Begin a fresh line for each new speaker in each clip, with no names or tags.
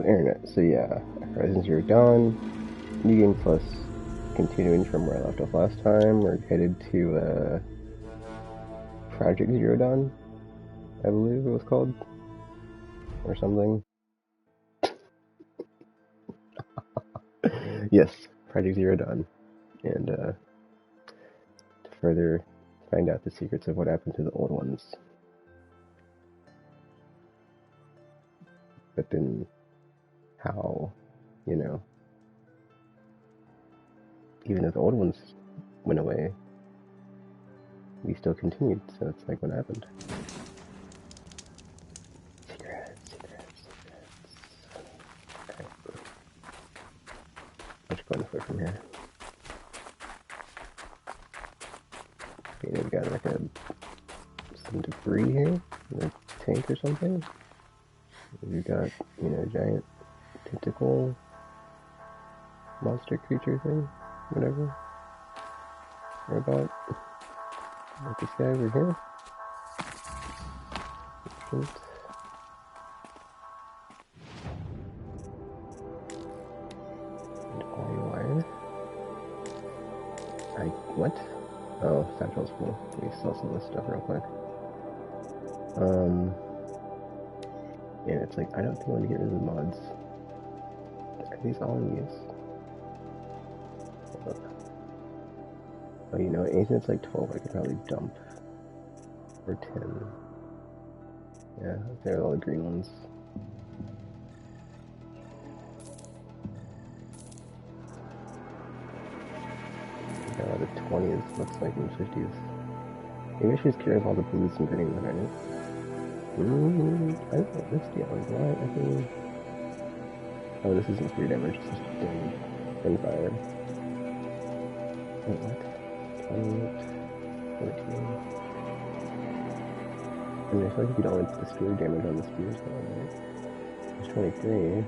internet. So yeah, Horizon Zero Dawn, New Game Plus, continuing from where I left off last time. We're headed to Project Zero Dawn, I believe it was called, or something. Yes, Project Zero Dawn, and to further find out the secrets of what happened to the old ones. But then, how, you know, even if the old ones went away, we still continued. So it's like, what happened? Secrets. Okay. What's going for from here? Okay, we've got like some debris here, like a tank or something. We've got, giant tentacle monster creature thing, whatever. Robot. Like this guy over here. Shoot. And all wire. What? Oh, Satchel's cool. Let me sell some of this stuff real quick. And it's like, I don't think I want to get rid of the mods. Are these all in use? Hold up. Oh, anything that's like 12 I could probably dump. Or 10. Yeah, there are all the green ones. Got a lot of 20s, looks like, and 50s. Maybe I should just get rid of all the blues and greens that I need. I don't know this deal is why I think. Oh, this isn't free damage, it's just damage and fire. Wait, what? 28, 14. I mean, I feel like if you don't like the spear damage on the spears, though, right? There's 23.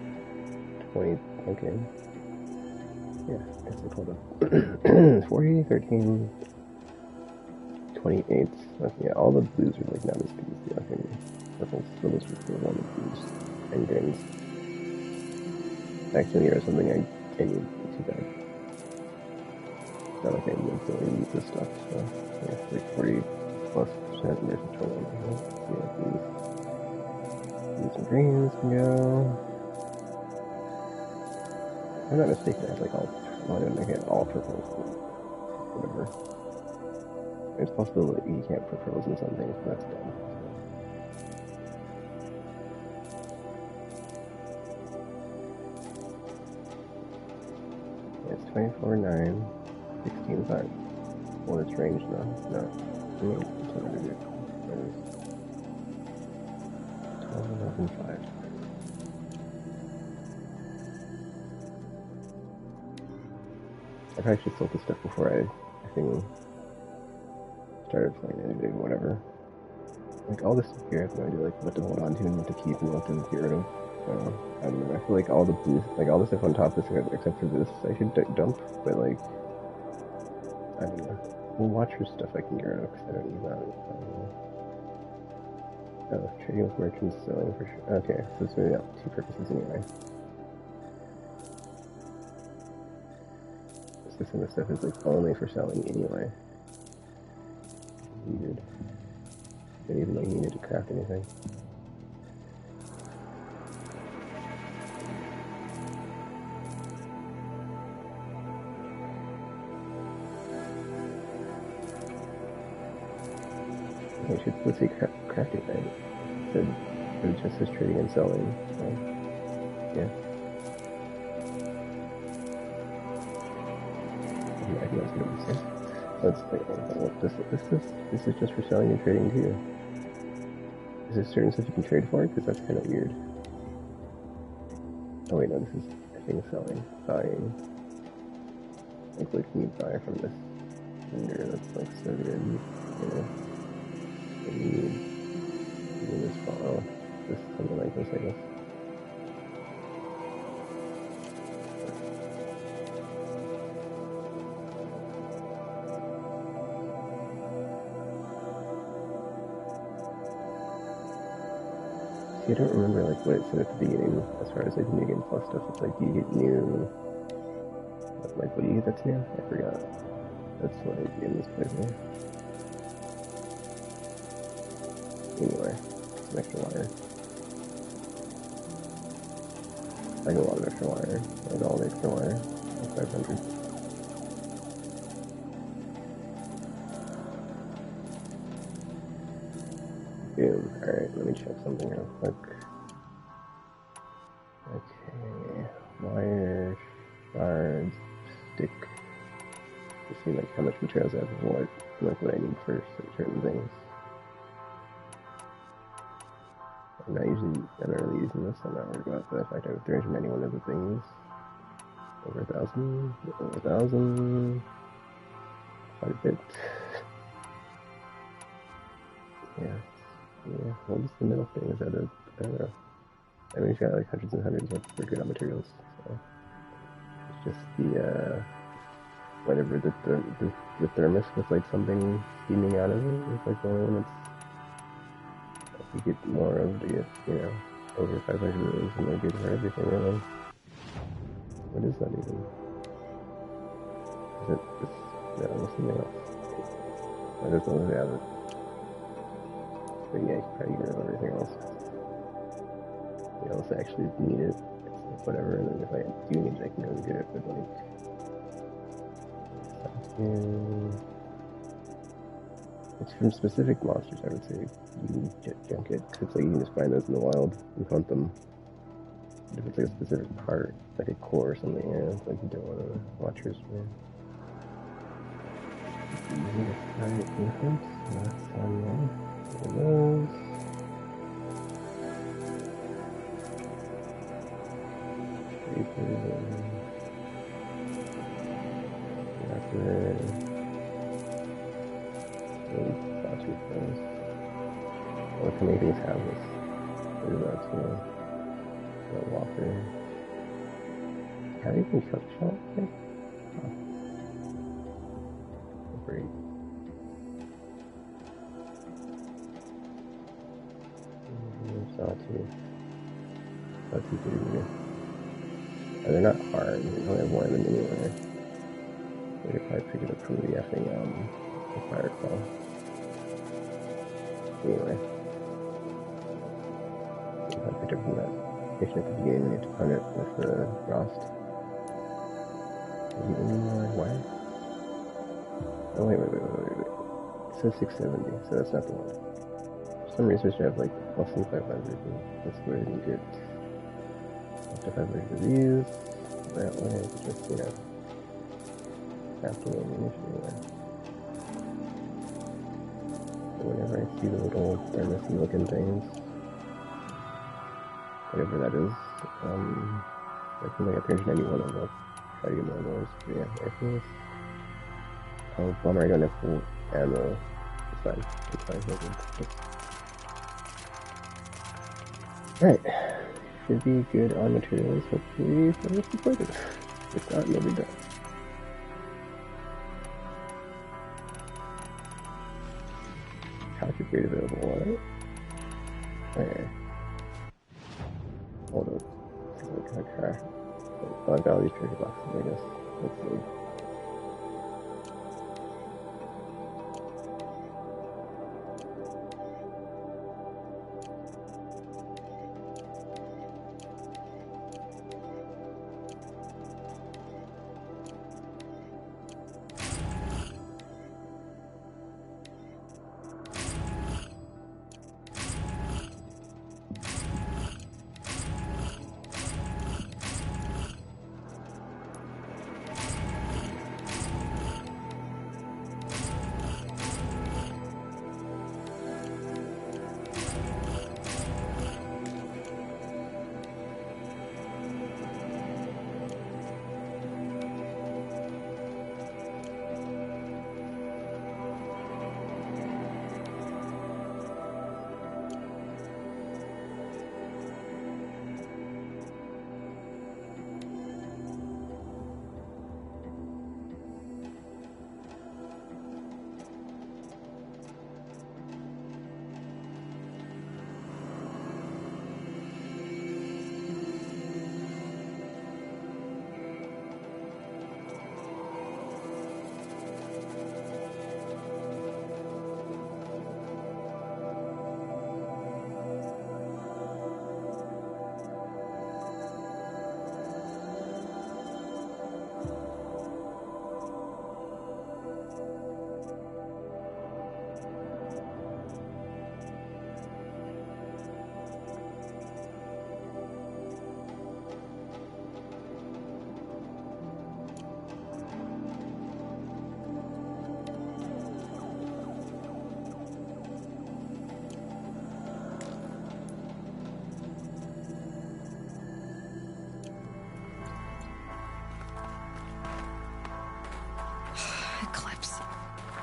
20. Okay. Yeah, that's the total. 40, 13, 28. Okay, yeah, all the blues are like not as good as the other. Purples for this report on the blues and greens. Actually, here's something I need too bad. Not like I need to use this stuff, so yeah, like 40 plus percent, and there's a total of yeah, blues and greens can go. If I'm not mistaken, I have like all, well, I didn't get all purples, but whatever. It's possible that you can't put purples in some things, but that's dumb. It's 24, 9, 16, 5. Well, it's range though. No. I mean, it's not really good. That is 12, 11, 5. I've actually sold this stuff before I think started playing anything, whatever. Like all this stuff here, I have no idea like what to hold on to and what to keep and what to get rid of. I don't know. I feel like all the boost, like all the stuff on top of this, except for this, I should dump. But like, I don't know. Well, Watcher stuff I can get rid of because I don't need that. Oh, trading with merchants, selling for sure. Okay, so it's maybe out two purposes anyway. So some of the stuff is like only for selling anyway. Weird. Didn't even like needed to craft anything. Let's say crafting, right? It just says trading and selling, so yeah. I think that's what it says. Let's think, this is just for selling and trading too. Is there certain stuff you can trade for? Because that's kind of weird. Oh wait, no, this is, I think, selling, buying. Like, what can you buy from this vendor that's like so good? I need this follow. This something like this, I guess. See, I don't remember like what it said at the beginning as far as like new game plus stuff. It's like, do you get new? Like, what do you get that's new? I forgot. That's what I do in this playthrough. Anyway, some extra wire. I got a lot of extra wire. I got all the extra wire. Like 500. Boom. Alright, let me check something real quick. Okay. Wire, shards, stick. To see like how much materials I have of what, like what I need for certain things. I'm not really using this, I'm not worried about the fact I have 391 of the things. Over 1,000, quite a bit. Yeah, what was the middle thing? Is that I don't know. I mean, we've got like hundreds and hundreds of we're good on materials, so it's just the, whatever, the thermos with like something steaming out of it is like the only one that's, if you get more of the, over 500 of those, and they're good for everything, really. What is that even? Is it this? No, there's something else. I just don't really have it. But yeah, you can probably get rid of everything else. Unless I actually need it, it's like whatever, and then if I do need it, I can go and get it, but like... It's from specific monsters, I would say. You can junk it, because it's like you can just find those in the wild and hunt them. But if it's like a specific part, like a core or something, yeah, it's like you don't want to watch yours for. Using the target influence, last time one. Those. What can these have this? What is that too? The walker. How do you even cook shot? Oh. Great. Sawtooth too. Oh, they're not hard. There's only one of them anyway. I could probably pick it up from the effing the firecall. Anyway. If I picked up from that mission at the beginning, I need to hunt it with the frost. Is it any more wire? Oh wait. It says 670, so that's not the one. For some reason I have like less than 500, let's go ahead and get up to 500 of these. That way it's just, crafting ammunition anyway. So whenever I see the little thermosy looking things, whatever that is, I think I got 391 of them. Try to get more of those. But yeah, rifles. Oh, bummer, I don't have full ammo. It's fine. It's fine. Alright. Should be good on materials, hopefully, for this playthrough. If not, you'll be done. Couch upgrade available, alright? Okay. Hold on. Okay. Oh, I've got all these treasure boxes, I guess. Let's see.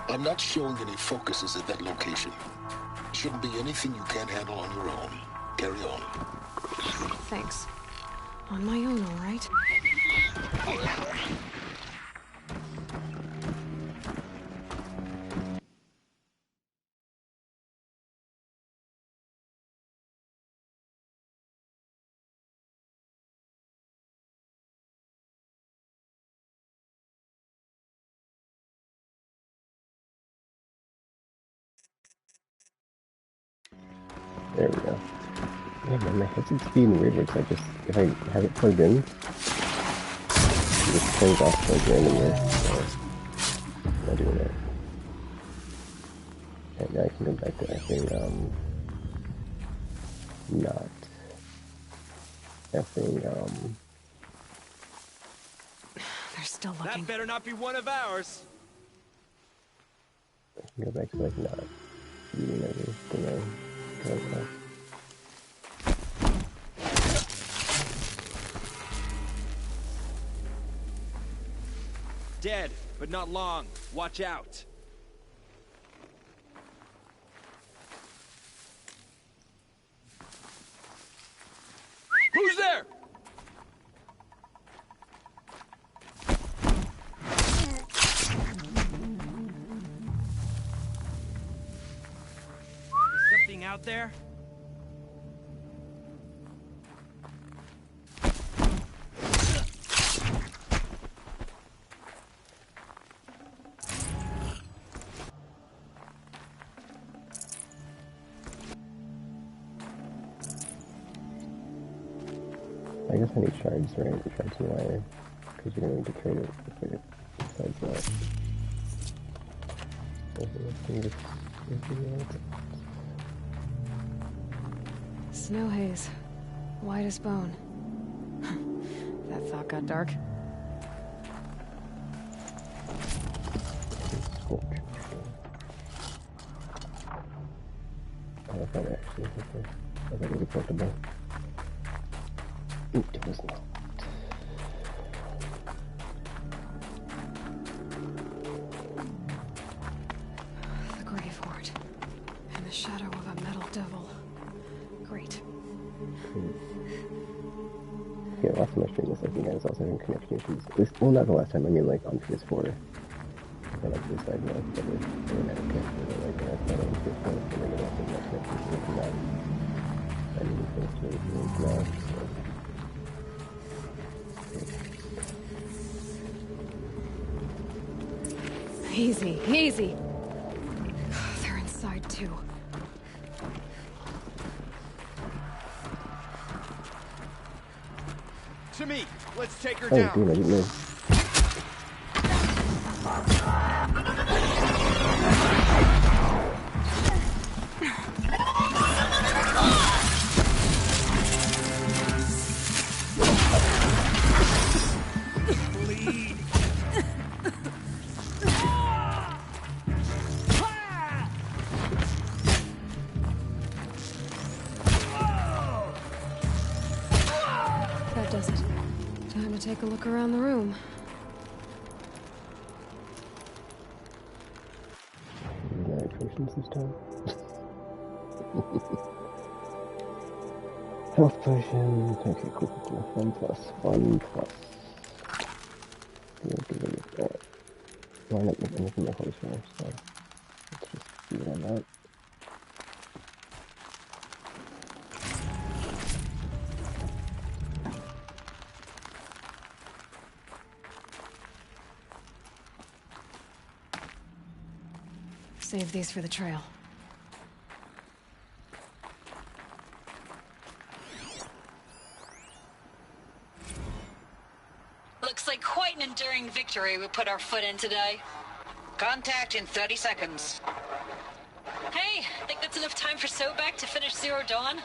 I'm not showing any focuses at that location. Shouldn't be anything you can't handle on your own. Carry on.
Thanks. On my own, all right?
There we go. Yeah, man, my headset's being weird. It's like if I have it plugged in, it just turns off like randomly. So I'm not doing that. And now I can go back to effing, not effing,
They're still looking.
That better not be one of ours.
I can go back to like not eating everything.
Dead, but not long. Watch out. Who's there? Is something out there?
I guess I need shards, right? Shards and wire. Because you're going to need to trade it besides that.
Snow haze. White as bone. That thought got dark.
I thought it actually was okay. I thought it was portable. It was not.
The Grave Horde. And the shadow of a metal devil. Great.
Yeah, last time I streamed this, I think I was also having connection issues. At least, well, not the last time, I mean like on PS4. I like this side, like, but it's internet connection, like, that's not on PS4, and then also my connection is not. I need to finish it now, so.
Easy, easy. They're inside too.
To me. Let's take her
Oh,
down.
dude, I didn't know.
That does it. Time to take a look around the room.
Potions this time. Health potion. Okay, cool. 1 plus. We don't give it that. Why not make anything more closer? So let's just do it on that.
Save these for the trail.
Looks like quite an enduring victory we put our foot in today. Contact in 30 seconds. Hey, think that's enough time for Sobek to finish Zero Dawn?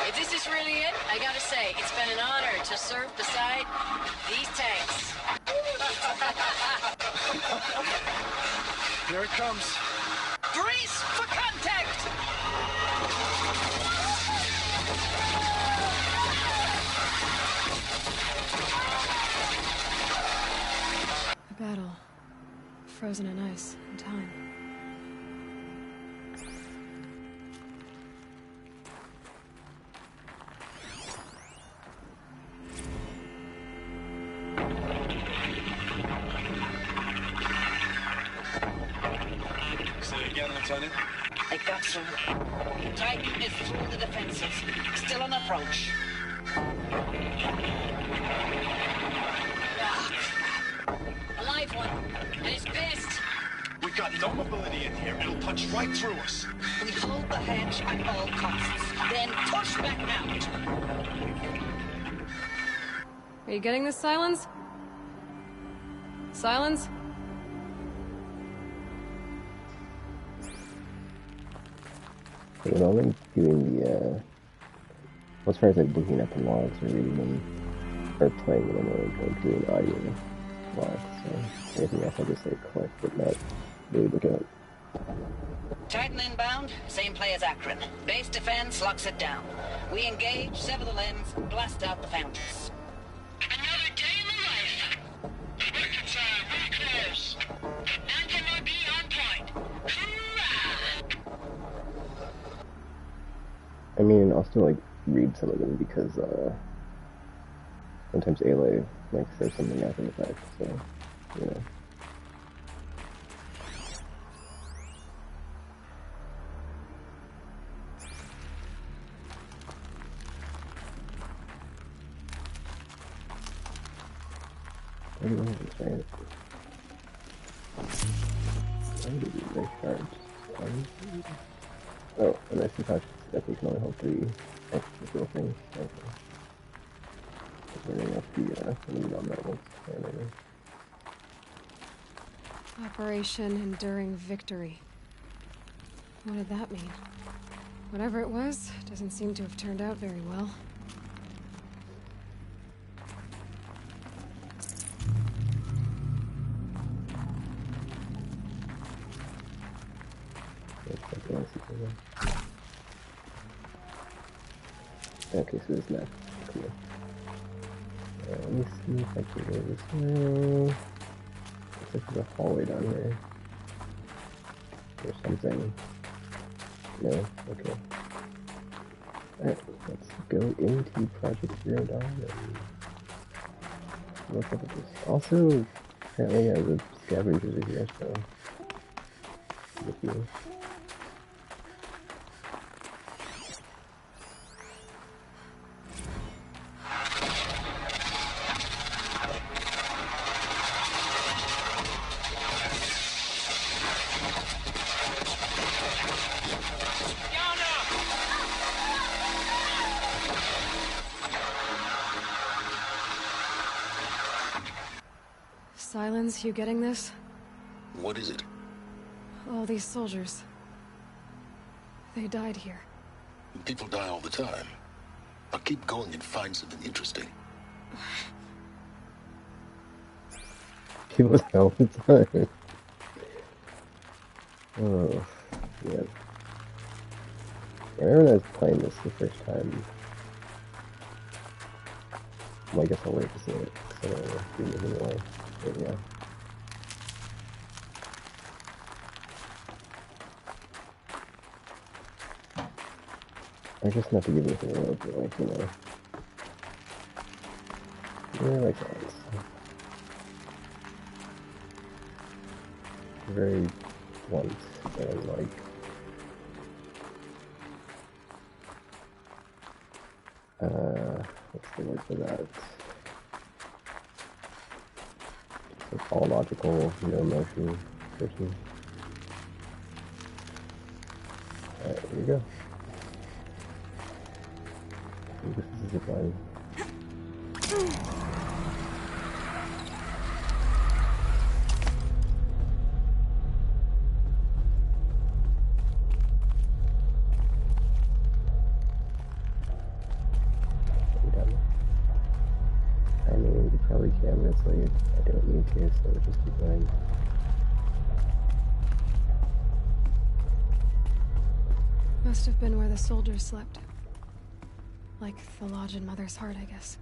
If this is really it, I gotta say, it's been an honor to serve beside these tanks.
Here it comes.
Brace for contact!
A frozen in ice and time.
Say again, Lieutenant.
I got some. Titan is through the defenses. Still on approach. Ah, crap. A live one. And he's pissed.
We got no mobility in here. It'll punch right through us.
We hold the hedge at all costs. Then push back out.
Are you getting this, Silence? Silence?
With only doing the, as far as like looking at the logs or reading them, or playing them, or doing audio logs, so anything else I just like collect, but not really look at.
Titan inbound, same play as Akron. Base defense locks it down. We engage, sever the limbs, blast out the foundries. Another day in the life. Reconcile, very close. Anthem RB on point. Hoorah!
I mean, I'll still like read some of them because sometimes Ayla like says something after the fact, so you know. I don't know if it's right. I did it very sharp. Oh, and I see how that we can only hold 3 extra little things. Okay. Running up the lead on that one.
Operation Enduring Victory. What did that mean? Whatever it was, doesn't seem to have turned out very well.
Okay, so this map. Cool. Let me see if I can go this way. Looks like there's a hallway down here. Or something. No? Okay. Alright, let's go into Project Zero Dawn and look up at this. Also, apparently, yeah, the scavengers are here, so. With you.
Silence, you getting this?
What is it?
All these soldiers. They died here.
People die all the time. I'll keep going and find something interesting.
People die all the time. Oh, yeah. I remember when I was playing this the first time. Well, I guess I'll wait to see it, so I don't know if you move away. But yeah. I guess not to give anything away, but like, you know. Yeah, like that. Very blunt and like. What's the word for that? Like all logical, no emotion person. Alright, here we go. I think this is a zip line. I mean, you probably can, but it's like, I don't need to, so just keep going.
Must have been where the soldiers slept. Like the lodge in Mother's Heart, I guess.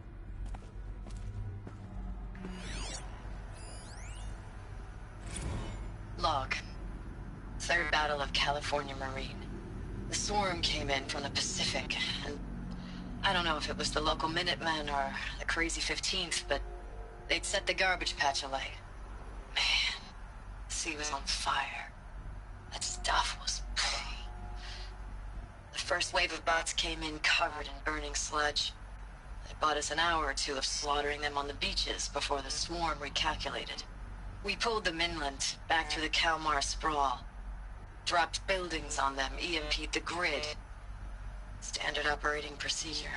Battle of California Marine. The swarm came in from the Pacific, and I don't know if it was the local Minutemen or the Crazy 15th, but they'd set the garbage patch alight. Man, the sea was on fire. That stuff was... The first wave of bots came in covered in burning sludge. It bought us an hour or two of slaughtering them on the beaches before the swarm recalculated. We pulled them inland, back through the Kalmar sprawl. Dropped buildings on them, EMP'd the grid. Standard operating procedure.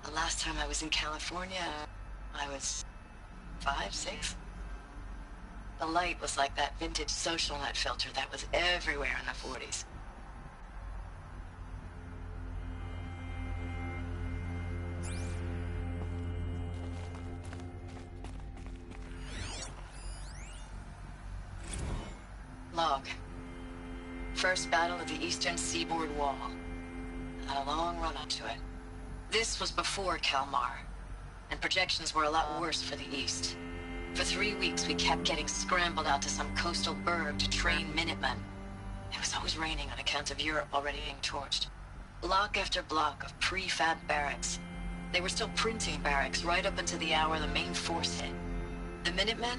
The last time I was in California, I was 5, 6? The light was like that vintage social net filter that was everywhere in the 40s. Log. First battle of the eastern seaboard wall. Had a long run up to it. This was before Kalmar, and projections were a lot worse for the east. For 3 weeks we kept getting scrambled out to some coastal burg to train Minutemen. It was always raining on account of Europe already being torched. Block after block of prefab barracks. They were still printing barracks right up until the hour the main force hit. The Minutemen?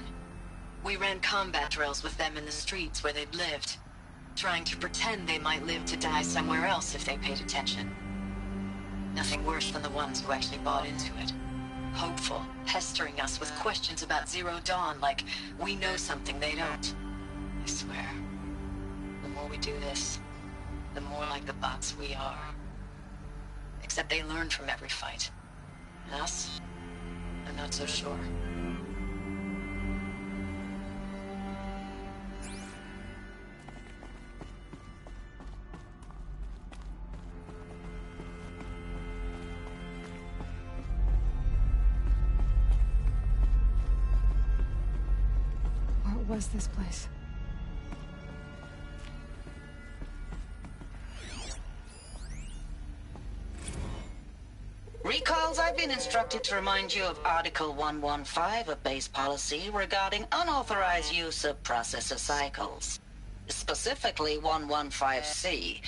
We ran combat drills with them in the streets where they'd lived, trying to pretend they might live to die somewhere else if they paid attention. Nothing worse than the ones who actually bought into it. Hopeful, pestering us with questions about Zero Dawn like we know something they don't. I swear, the more we do this, the more like the bots we are. Except they learn from every fight. And us? I'm not so sure.
What was this place?
Recalls, I've been instructed to remind you of Article 115 of base policy regarding unauthorized use of processor cycles. Specifically 115C.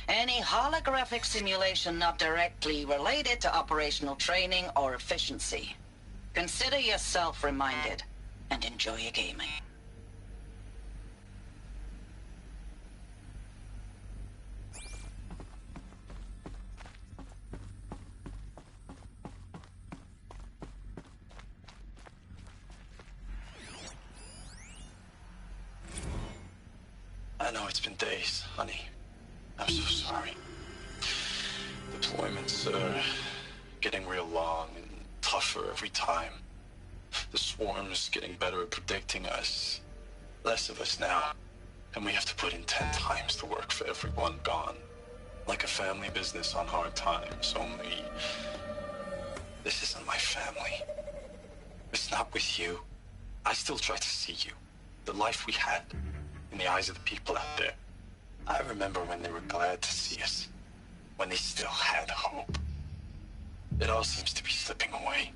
Any holographic simulation not directly related to operational training or efficiency. Consider yourself reminded, and enjoy your gaming.
I know it's been days, honey. I'm so sorry. Deployments are getting real long and tougher every time. The swarm's getting better at predicting us. Less of us now. And we have to put in 10 times the work for everyone gone. Like a family business on hard times, only... This isn't my family. It's not with you. I still try to see you. The life we had. In the eyes of the people out there. I remember when they were glad to see us. When they still had hope. It all seems to be slipping away.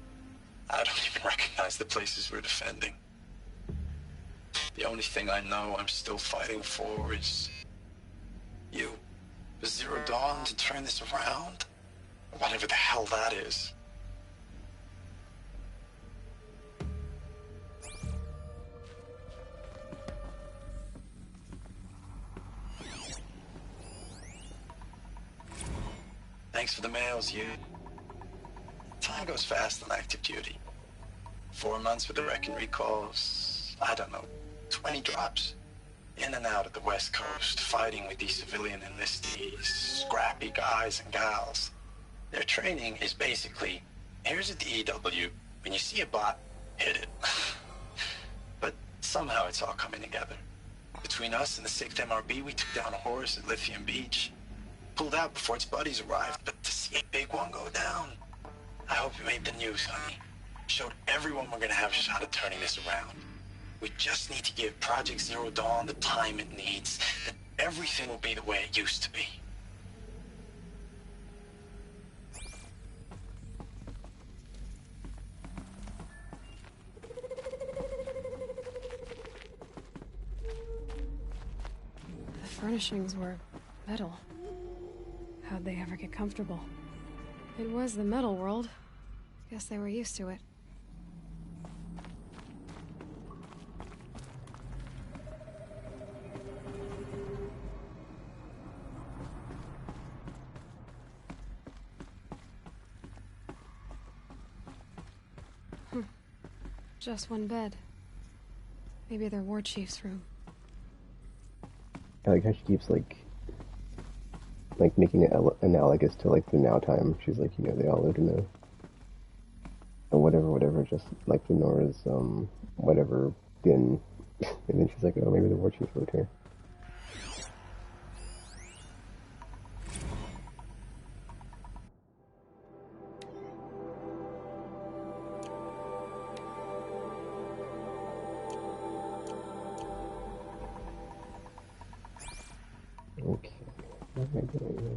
I don't even recognize the places we're defending. The only thing I know I'm still fighting for is... you. For Zero Dawn to turn this around? Whatever the hell that is. Thanks for the mails, you. Time goes fast on active duty. 4 months with the wreck and recalls, I don't know, 20 drops. In and out of the West Coast, fighting with these civilian enlistees, scrappy guys and gals. Their training is basically, here's a DEW, when you see a bot, hit it. But somehow it's all coming together. Between us and the 6th MRB, we took down a horse at Lithium Beach. Pulled out before its buddies arrived, but to see a big one go down, I hope you made the news, honey. Showed everyone we're gonna have a shot at turning this around. We just need to give Project Zero Dawn the time it needs, then everything will be the way it used to be.
furnishings were metal. How'd they ever get comfortable? It was the metal world. Guess they were used to it. Just one bed. Maybe their war chief's room.
I like how she keeps like making it analogous to like the now time. She's like, you know, they all lived in a whatever, just like the Nora's whatever bin. And then she's like, oh, maybe the war chief lived here. Okay, what am I doing here?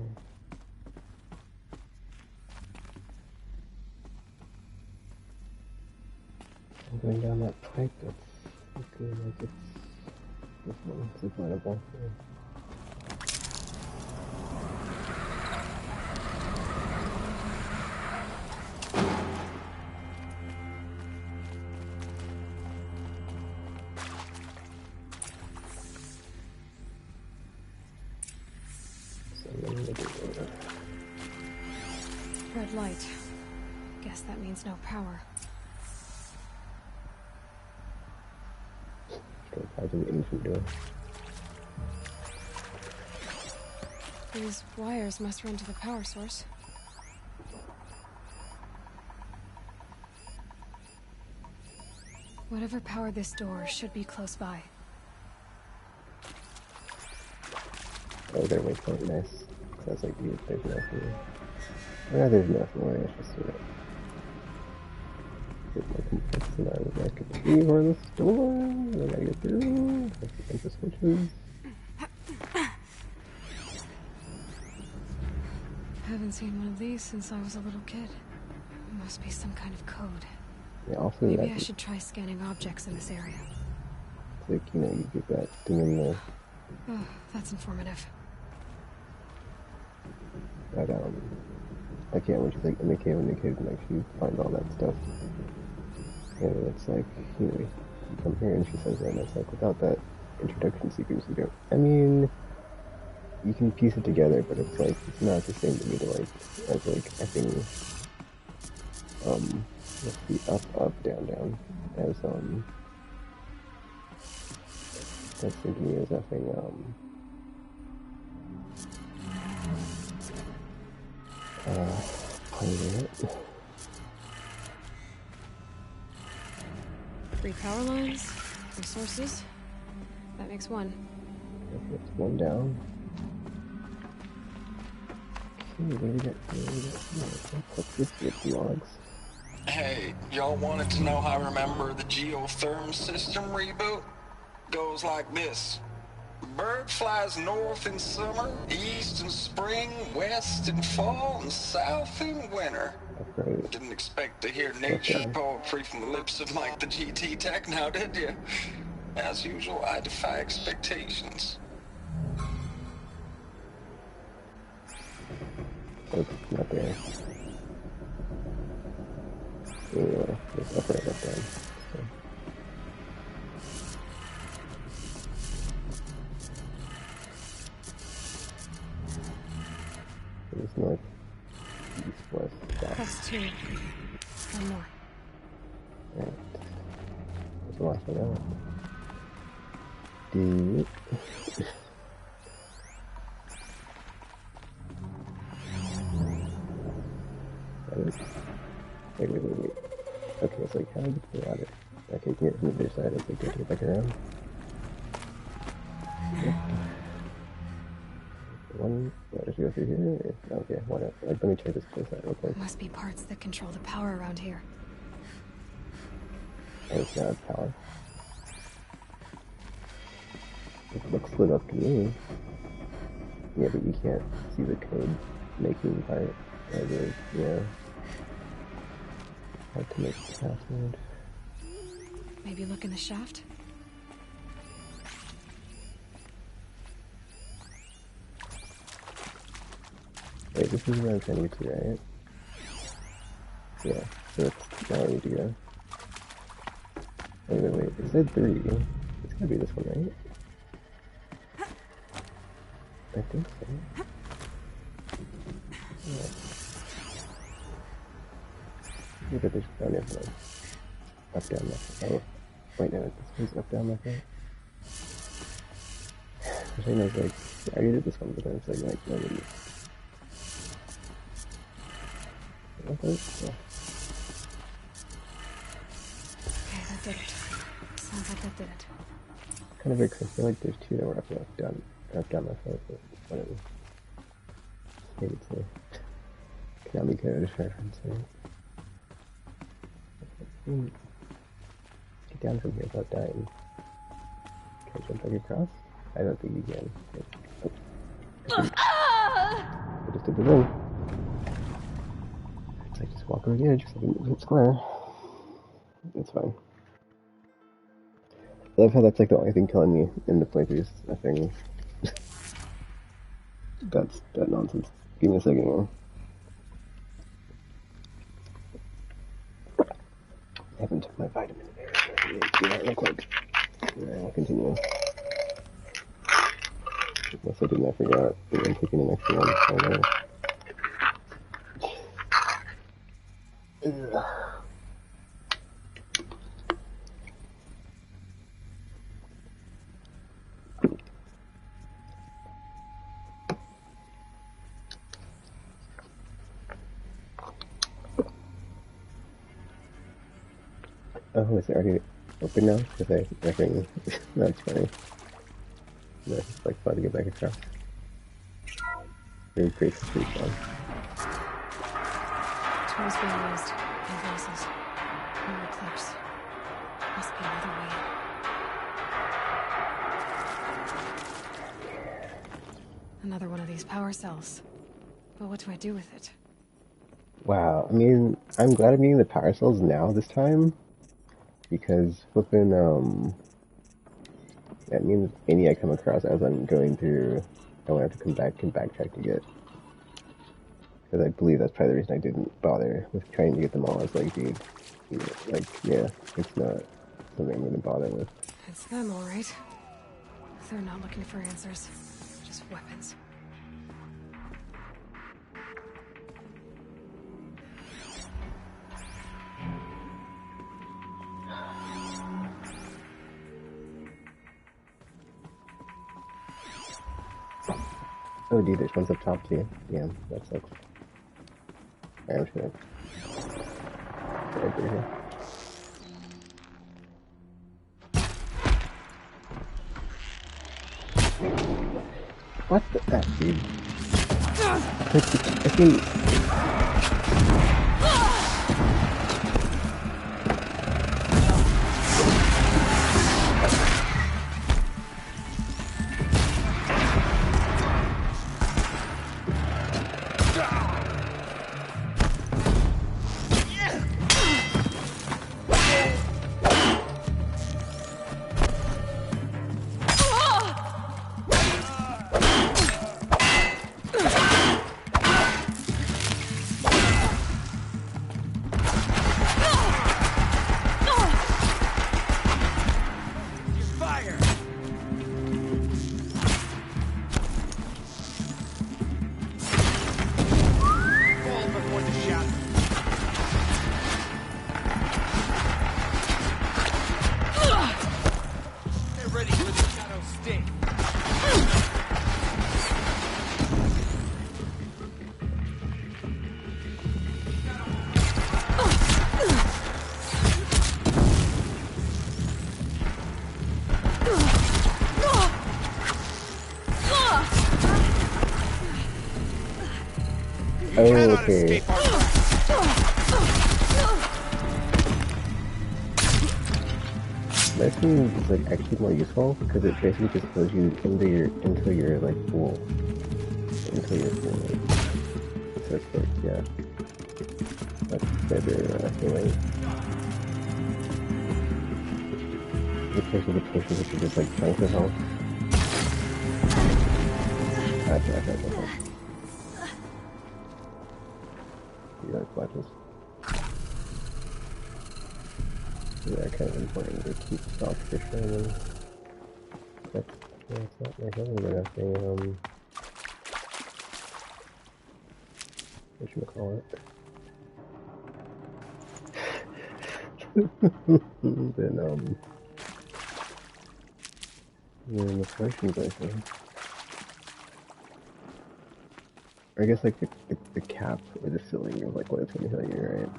I'm going down that pipe that's looking like it's this one, zip-lineable.
Red light. Guess that means no power.
Go back to the ancient door.
These wires must run to the power source. Whatever powered this door should be close by.
Oh, we gotta wait for it. Nice. Sounds like there's nothing. Yeah, there's nothing. Why I just do it. Get my complex and I would like a key for this door. I gotta get through. There's a bunch of switches.
Haven't seen one of these since I was a little kid. It must be some kind of code.
Yeah, also
Maybe I should try scanning objects in this area.
It's like, you know, you get that thing in the...
Oh, that's informative.
But, I can't when she's like in the cave and like she finds all that stuff. And it's like, you know, you come here and she says that, and it's like, without that introduction sequence, you don't... I mean, you can piece it together, but it's like, it's not the same to me to like, as like, effing, let's see, up, down, as, that's to me as effing, playing it.
3 power lines, resources. That makes 1.
That's 1 down. Okay, what do we got? What's this with logs?
Hey, y'all wanted to know how I remember the geotherm system reboot? Goes like this. Bird flies north in summer, east in spring, west in fall, and south in winter.
Right.
Didn't expect to hear nature poetry from the lips of Mike the GT Tech now, did you? As usual, I defy expectations.
Oops, not there. Yeah, it's up right up down. So. It's north, east, west, south.
That's 2. 1 more.
Right. What's the last one out? Dude. Wait. Okay, it's like, how do you get out of it? I can get it from the other side. It's like, do I get back around? One, what, just go through here? Okay, why not? Like, let me check this place out real quick.
Must be parts that control the power around here.
Oh, it's not power. It looks lit up to me. Yeah, but you can't see the code making part of it, yeah. Hard to make the password.
Maybe look in the shaft?
Wait, this is where I'm trying to get to, right? Yeah, so that's now I need to go. Wait, it said 3. It's gotta be this one, right? I think so. Yeah. Look at this down here, like, up, down, left. Oh, wait, no, this one's up, down, left, right. The thing is, like, I already did this one, but then it's like, no, really. Okay, yeah.
Okay, that did it. Sounds like that did it.
Kind of weird, 'cause I feel like there's 2 that were up, left, down, left, right, but whatever. Maybe it's a Konami code reference, right? Get down from here without dying. Can I jump back across? I don't think you can. Oh. I just did the thing. It's like just walk over the edge because I didn't move it square. It's fine. I love how that's like the only thing killing me in the playthroughs. I think that's that nonsense. Give me a second here. I haven't took my vitamin there, so I need to do that real quick. Alright, I'll continue. Unless I didn't, I forgot. I'm taking the next one. I don't know. Oh, is it already open now? Because I think that's funny. No, it's like fun to get back across. Very great street fun.
Tools being used. Invoices. More eclipse. Must be another way. Another one of these power cells. But what do I do with it?
Wow, I mean, I'm glad I'm getting the power cells now this time. Because flipping, that means any I come across as I'm going through, I won't have to come back and backtrack to get. Because I believe that's probably the reason I didn't bother with trying to get them all. It's like, dude, like, yeah, it's not something I'm going to bother with.
It's them, all right. They're not looking for answers. Just weapons.
Oh, dude, there's one's up top too. Yeah, that sucks. Alright, I'm just gonna go right through here. What the F, dude? I think... Oh, okay. That seems is like actually more useful because it basically just throws you into your like pool, into your pool. So it's like yeah, that's better feeling. The pushes which is just like chunks of health. see like flashes. Yeah, kind of important to keep stock fish and that's not my home enough thing, whatchamacallit. Then the questions I think. I guess like the cap or the ceiling of like what it's gonna tell you, right?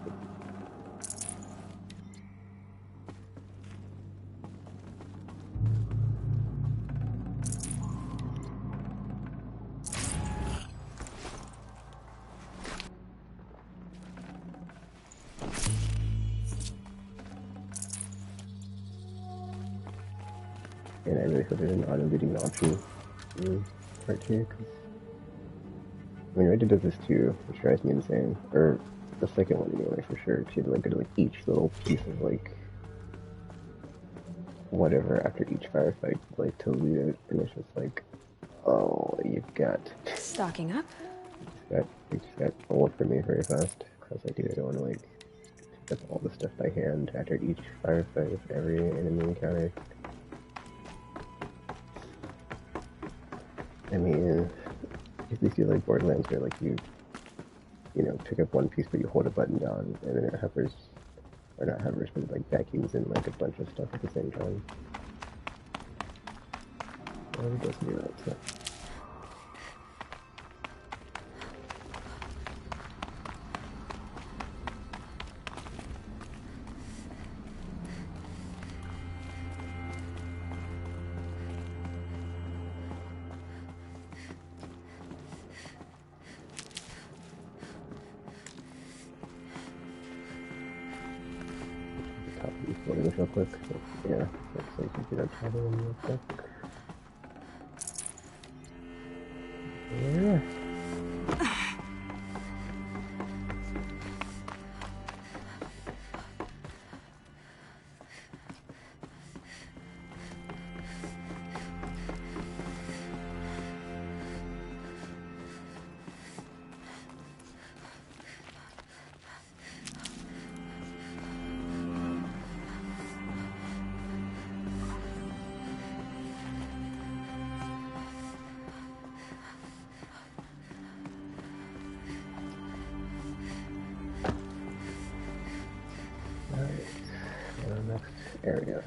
And I really hope there's an auto-leading option in part 2, because I mean, Reddit does this too, which drives me insane. Or the second one anyway, for sure. She had to like go to like each little piece of like whatever after each firefight, like to loot it, and it's just like, oh, you've got
Stocking up?
you just got old for me very fast. Because I don't want to like pick up all the stuff by hand after each firefight with every enemy encounter. I mean, if you see like Borderlands where like you know, pick up one piece but you hold a button down and then it hovers, or not hovers, but it like vacuums in like a bunch of stuff at the same time. It doesn't do that, so. Real quick. So, yeah, looks like you get a title real quick. Yeah. Next area.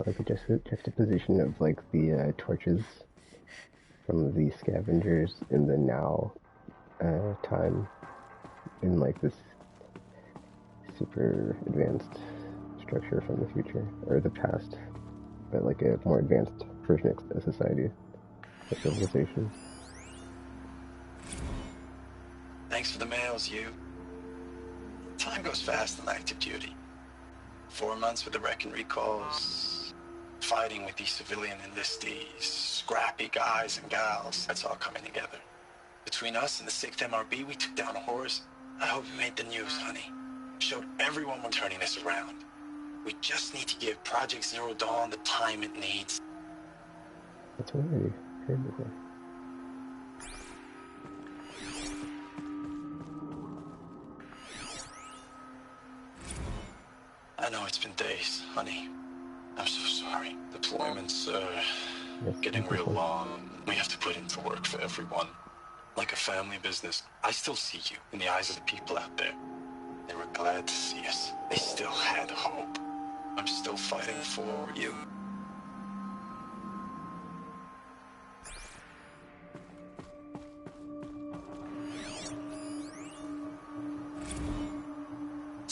Like a juxtaposition of like the torches from the scavengers in the now time in like this super advanced structure from the future or the past, but like a more advanced version of society, a civilization.
Thanks for the mails, you. Time goes fast in active duty. 4 months with the wreck and recalls, fighting with these civilian enlistees, scrappy guys and gals. That's all coming together. Between us and the 6th MRB, we took down a horse. I hope we made the news, honey. Showed everyone we're turning this around. We just need to give Project Zero Dawn the time it needs.
That's already heard before.
I know it's been days, honey. I'm so sorry. Deployments are getting real long. We have to put in for work for everyone. Like a family business. I still see you in the eyes of the people out there. They were glad to see us. They still had hope. I'm still fighting for you.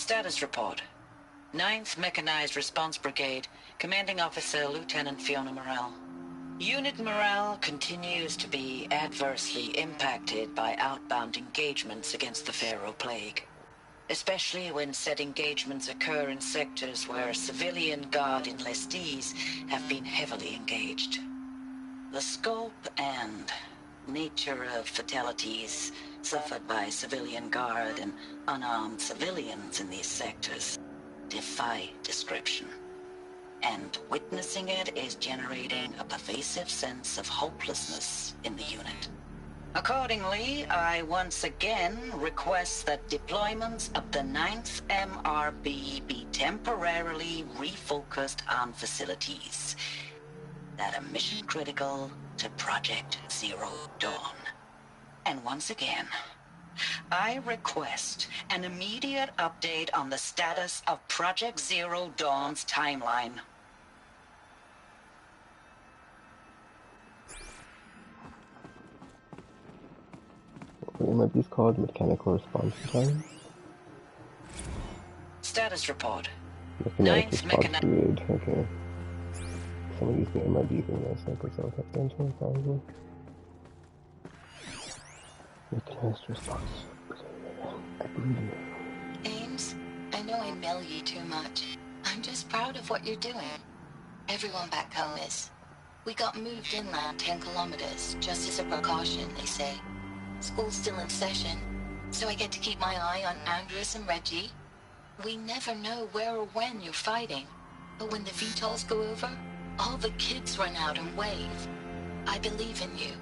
Status report. 9th Mechanized Response Brigade, Commanding Officer Lieutenant Fiona Morrell. Unit morale continues to be adversely impacted by outbound engagements against the Pharaoh Plague, especially when said engagements occur in sectors where civilian guard enlistees have been heavily engaged. The scope and nature of fatalities suffered by civilian guard and unarmed civilians in these sectors defy description. And witnessing it is generating a pervasive sense of hopelessness in the unit. Accordingly, I once again request that deployments of the 9th MRB be temporarily refocused on facilities that are mission critical to Project Zero Dawn. And once again, I request an immediate update on the status of Project Zero Dawn's timeline.
What might be called mechanical response time?
Status report.
Mechanized
9th
response period. Okay. Some of these MIB things I said because I was up there probably. Mechanized response. I believe in you.
Ames, I know I mail you too much. I'm just proud of what you're doing. Everyone back home is. We got moved inland 10 kilometers, just as a precaution, they say. School's still in session, so I get to keep my eye on Andrus and Reggie. We never know where or when you're fighting, but when the VTOLs go over, all the kids run out and wave. I believe in you.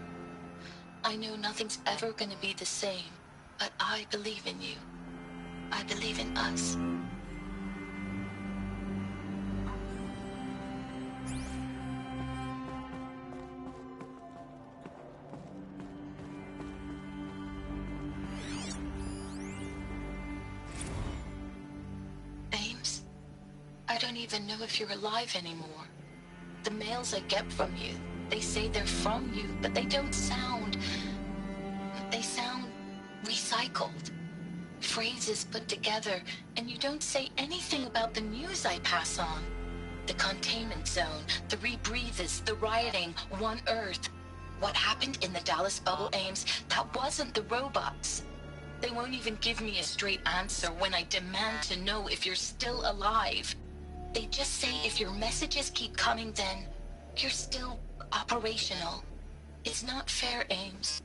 I know nothing's ever gonna be the same, but I believe in you. I believe in us. Ames, I don't even know if you're alive anymore. The mails I get from you, they say they're from you, but they don't sound... They sound recycled. Phrases put together, and you don't say anything about the news I pass on. The containment zone, the rebreathers, the rioting, One Earth. What happened in the Dallas bubble, Ames, that wasn't the robots. They won't even give me a straight answer when I demand to know if you're still alive. They just say if your messages keep coming, then you're still operational. It's not fair, Ames.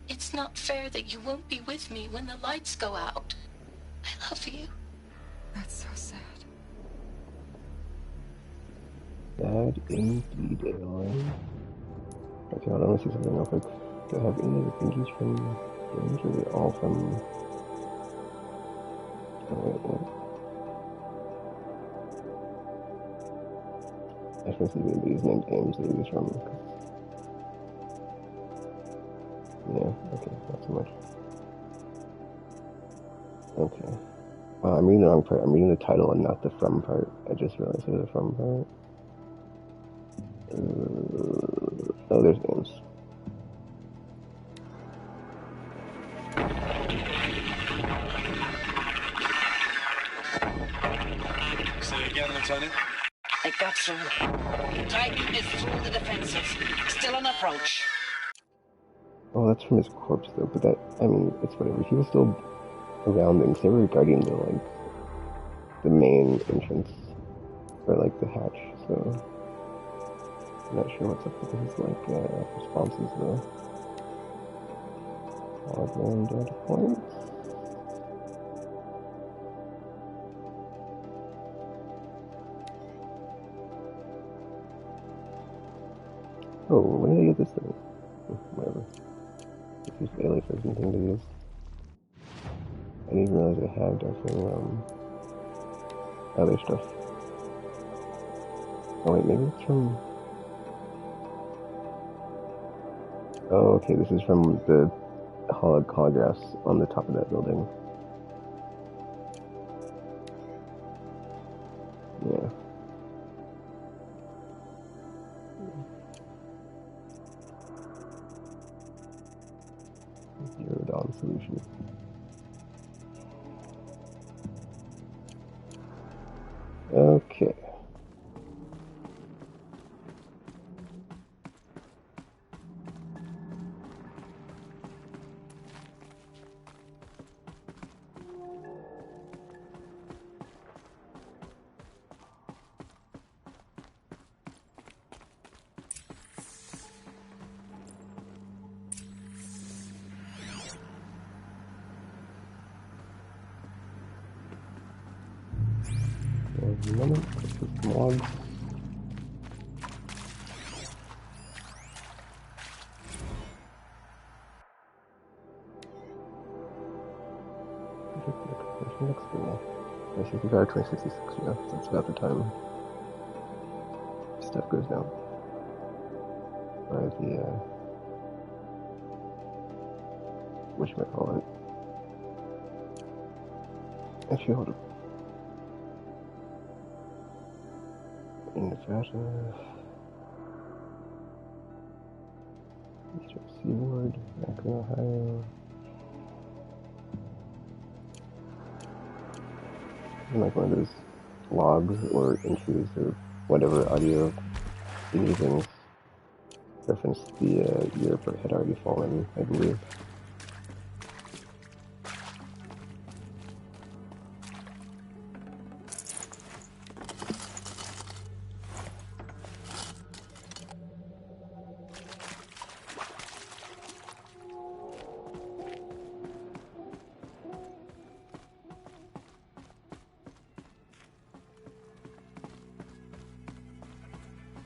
It's not fair that you won't be with me when the lights go out. I love you.
That's so sad.
Sad indeed, Aloy. Okay, hold on, let's see something real quick. Do I have any of the thingies from games, or are they all from... Oh, wait. I just want to see if anybody's named Ames that he's from. Yeah, okay, not so much. Okay. I'm reading the wrong part. I'm reading the title and not the from part. I just realized there's a from part. Oh, there's Ames.
Say again, Lieutenant.
It got through. Titan is through the defenses. Still on approach.
Oh, that's from his corpse, though, but that, I mean, it's whatever. He was still around them, because they were guarding the, like, the main entrance, or, like, the hatch, so I'm not sure what's up with his, like, responses, though. Hologram data points. Oh, when did I get this thing? Whatever. This is Bailey for something to use. I didn't even realize I had definitely other stuff. Oh wait, maybe it's from... Oh, okay, this is from the holographs on the top of that building. Yeah. Zero Dawn solution. Okay. There's a moment. This is logs. Next school. 2065, 2066, yeah. That's about the time stuff goes down. Or the, whatchamacallit. Actually, hold up. In Nevada, Eastern Seaboard, Akron, Ohio. And like one of those logs or entries or whatever audio thingy things reference the year but had already fallen, I believe.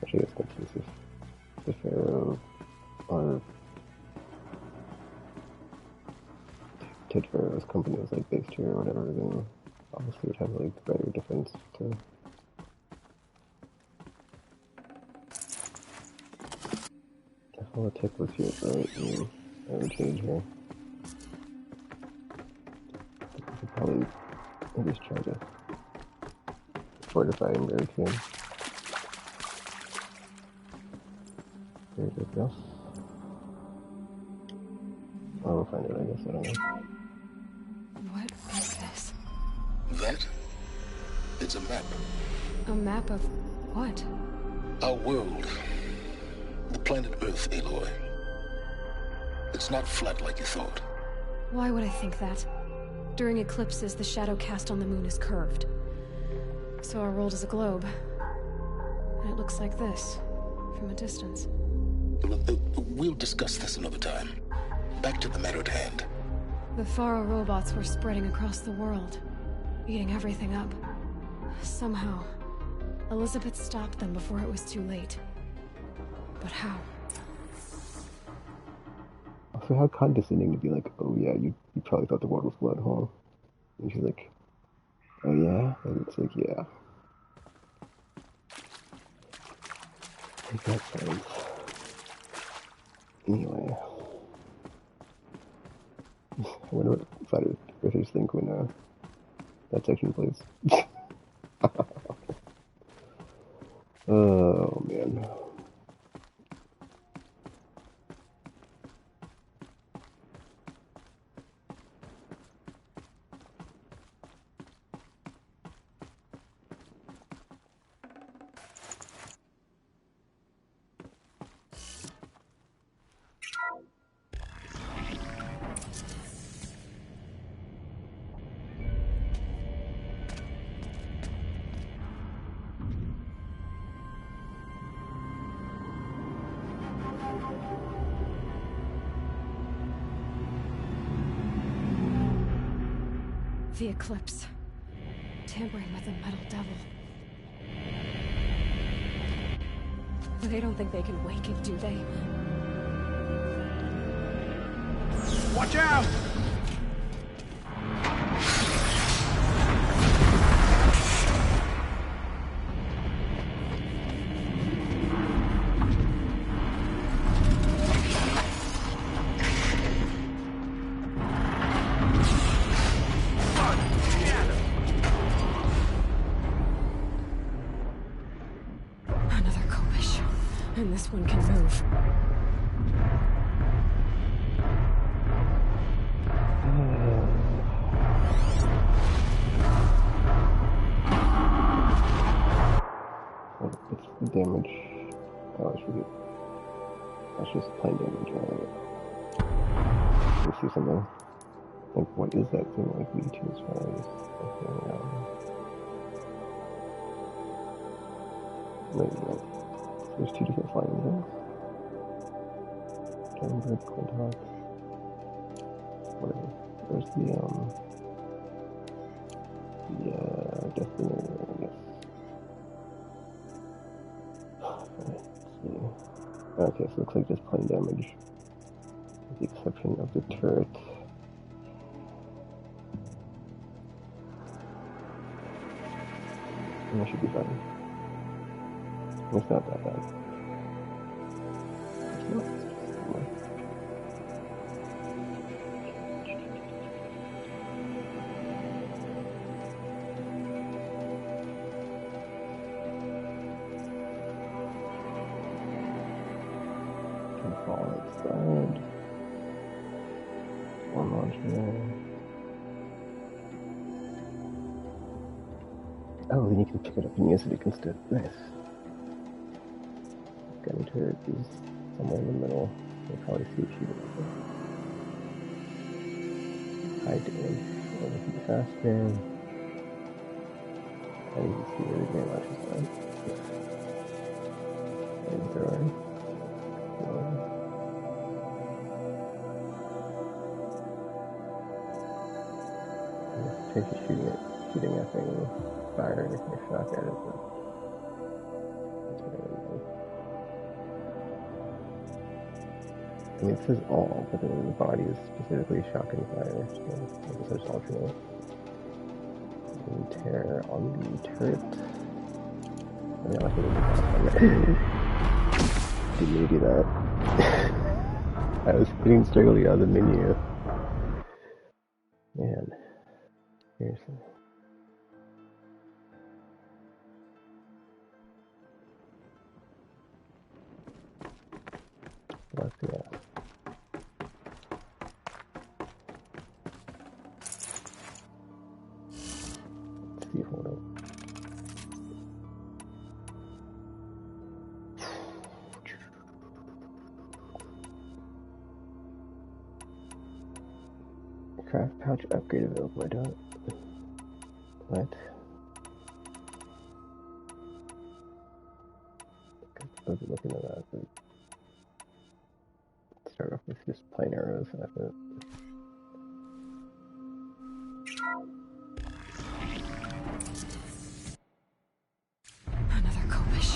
Actually, it's confusing. The Pharaoh or Ted Pharaoh's company was like based here or whatever, then obviously would have like better defense to. If all the tech was here, right? And that would change here. I could probably at least try to fortify American. There we go. Oh, we'll find it, I guess. I don't know.
What is this?
That? It's a map.
A map of what?
Our world. The planet Earth, Aloy. It's not flat like you thought.
Why would I think that? During eclipses, the shadow cast on the moon is curved. So our world is a globe. And it looks like this, from a distance.
We'll discuss this another time. Back to the matter at hand.
The Faro robots were spreading across the world, eating everything up. Somehow, Elizabeth stopped them before it was too late. But how?
Also, how condescending to be like, oh yeah, you probably thought the world was blood, huh? And she's like, oh yeah? And it's like, yeah. Take that sense. Anyway. I wonder what Flat Earthers think when that section plays. Oh man.
The eclipse. Tampering with the metal devil. They don't think they can wake it, do they?
Watch out!
Another Kobish. And this one can move.
damage. Oh, it's really... That's just plain damage, right? You see something? Like, what is that thing like lead to as far as... Wait, so there's two different flying things? Bird, Cold Hawks. Whatever. There's the Destiny, I guess. Let's see. Okay, so it looks like just plain damage. With the exception of the turret. And that should be fine. It's not that bad. It's not. One launcher there. Oh, then you can pick it up and use it instead. Nice. Gun turret is somewhere in the middle. You'll probably see it shooting up there. High damage. Over to the faster. And you can see where the game launches on. And thrower. Tries to shooting that thing with fire or shock at it, but that's what I don't know. I mean, it says all, but then the body is specifically shock and fire, so it's just alternate. And tear on the turret. I mean, I like it didn't mean to do that. I was hitting strictly on the menu. Man. Seriously. Let's see that. Let's see, hold up. Craft pouch upgrade available, I don't. What? I'll be looking at that. But start off with just plain arrows after it.
Another Kobish.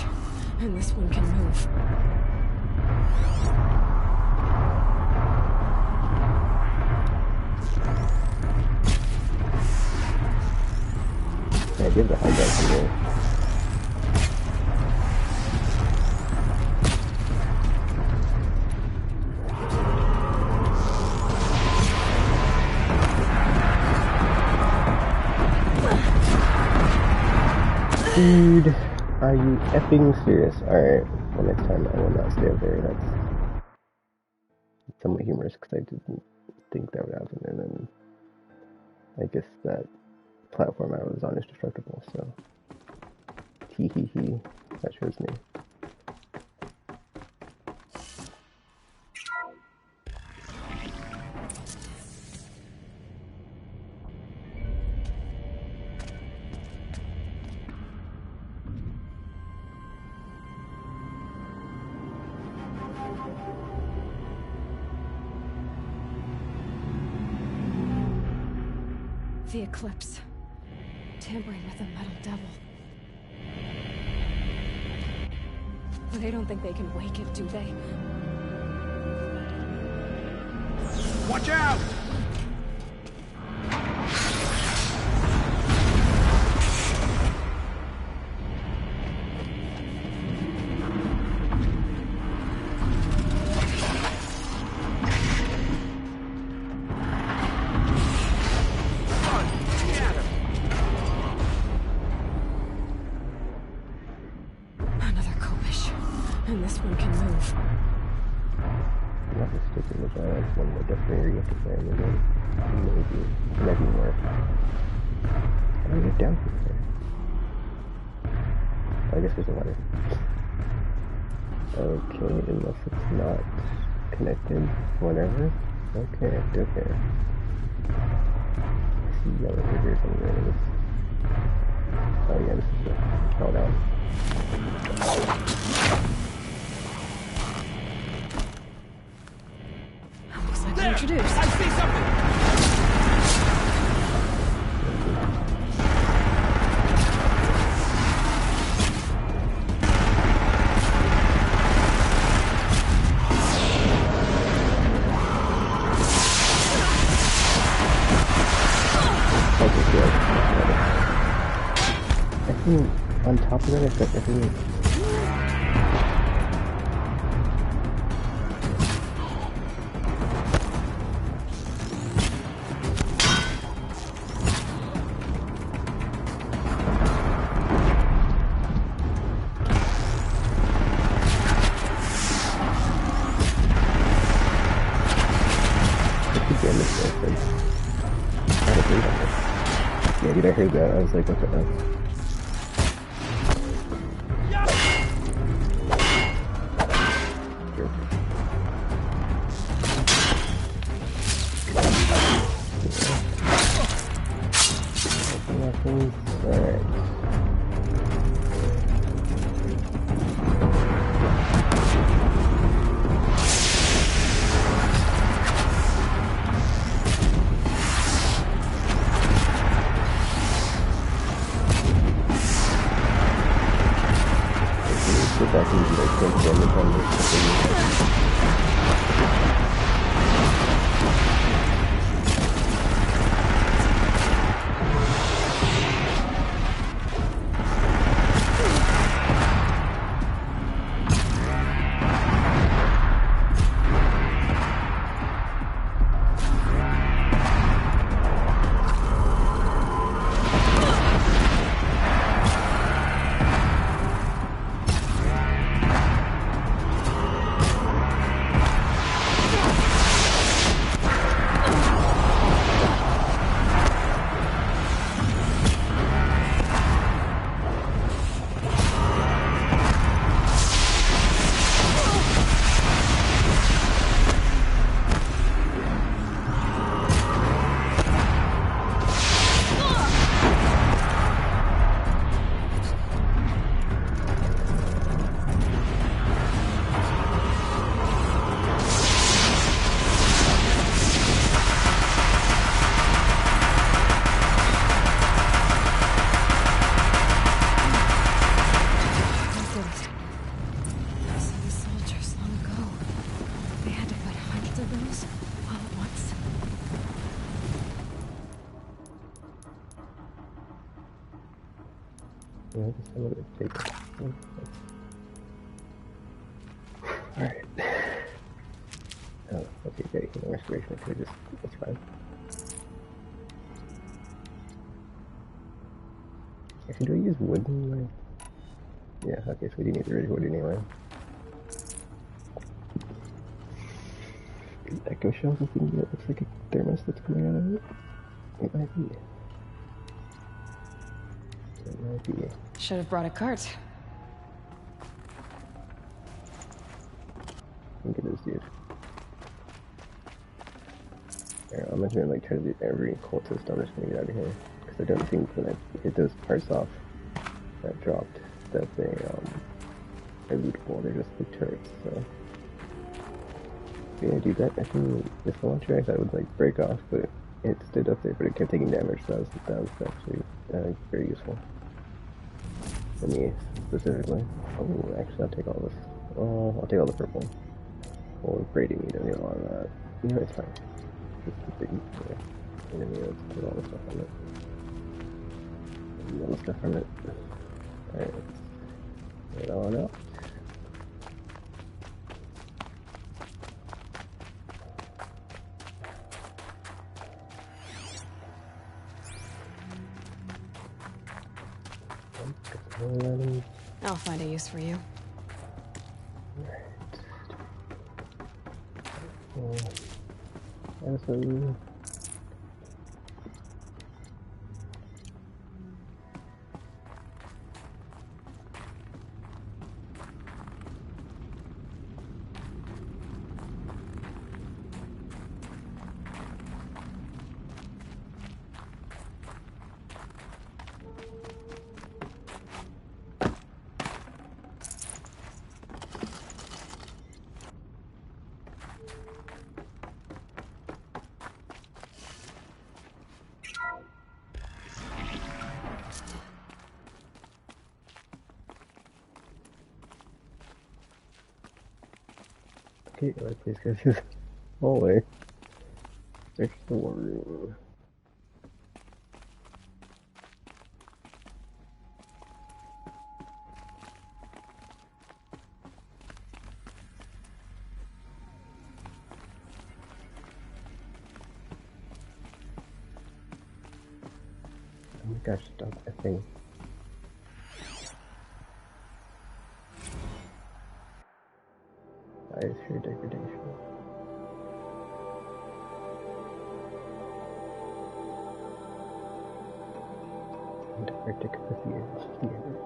And this one can move.
Yeah, give the high ground from there. Dude, are you effing serious? Alright, well next time I will not stay up there. That's somewhat humorous because I didn't think that would happen, and then I guess that platform I was on is destructible, so hee hee hee, that shows me.
The Eclipse. Tampering with the Metal Devil. They don't think they can wake it, do they?
Watch out!
Okay, unless it's not connected, whatever. Okay, okay. I see yellow figures on the enemies. Oh yeah, this is the countdown.
Looks like
There!
we're introduced.
I see something!
Okay, good. I think on top of that, I've got everything. Yeah, dude, I heard that. I was like, what the hell? Alright. Go back and do like 10 damage on this. Yeah, just a little bit take. Alright. Oh, okay, great. No restoration. I could just. That's fine. Actually, do I use wood anyway? Yeah, okay, so we do need the red wood anyway. Echo shells, if we can get it, looks like a thermos that's coming out of it. It might be. It might be.
Should have brought a cart.
Look at this dude. Alright, I'm just gonna like try to do every cultist. I'm just gonna get out of here. Because I don't think when I hit those parts off that dropped, that they are lootable. They're just the turrets, so. Yeah, dude, that, I think this launcher I thought would like break off, but it stood up there, but it kept taking damage, so that was actually very useful. For me, specifically. Oh, actually, I'll take all this. Oh, I'll take all the purple. Well, braiding, you don't need a lot of that. You know, it's fine. Just keep it enemy, let's put all the stuff on it. And all the stuff from it. Alright, let's get it on out.
I'll find a use for you.
Awesome. hate when I play this guy's hallway. There's the war room. Oh my gosh, stop that thing. Biosphere degradation. Antarctic Theater.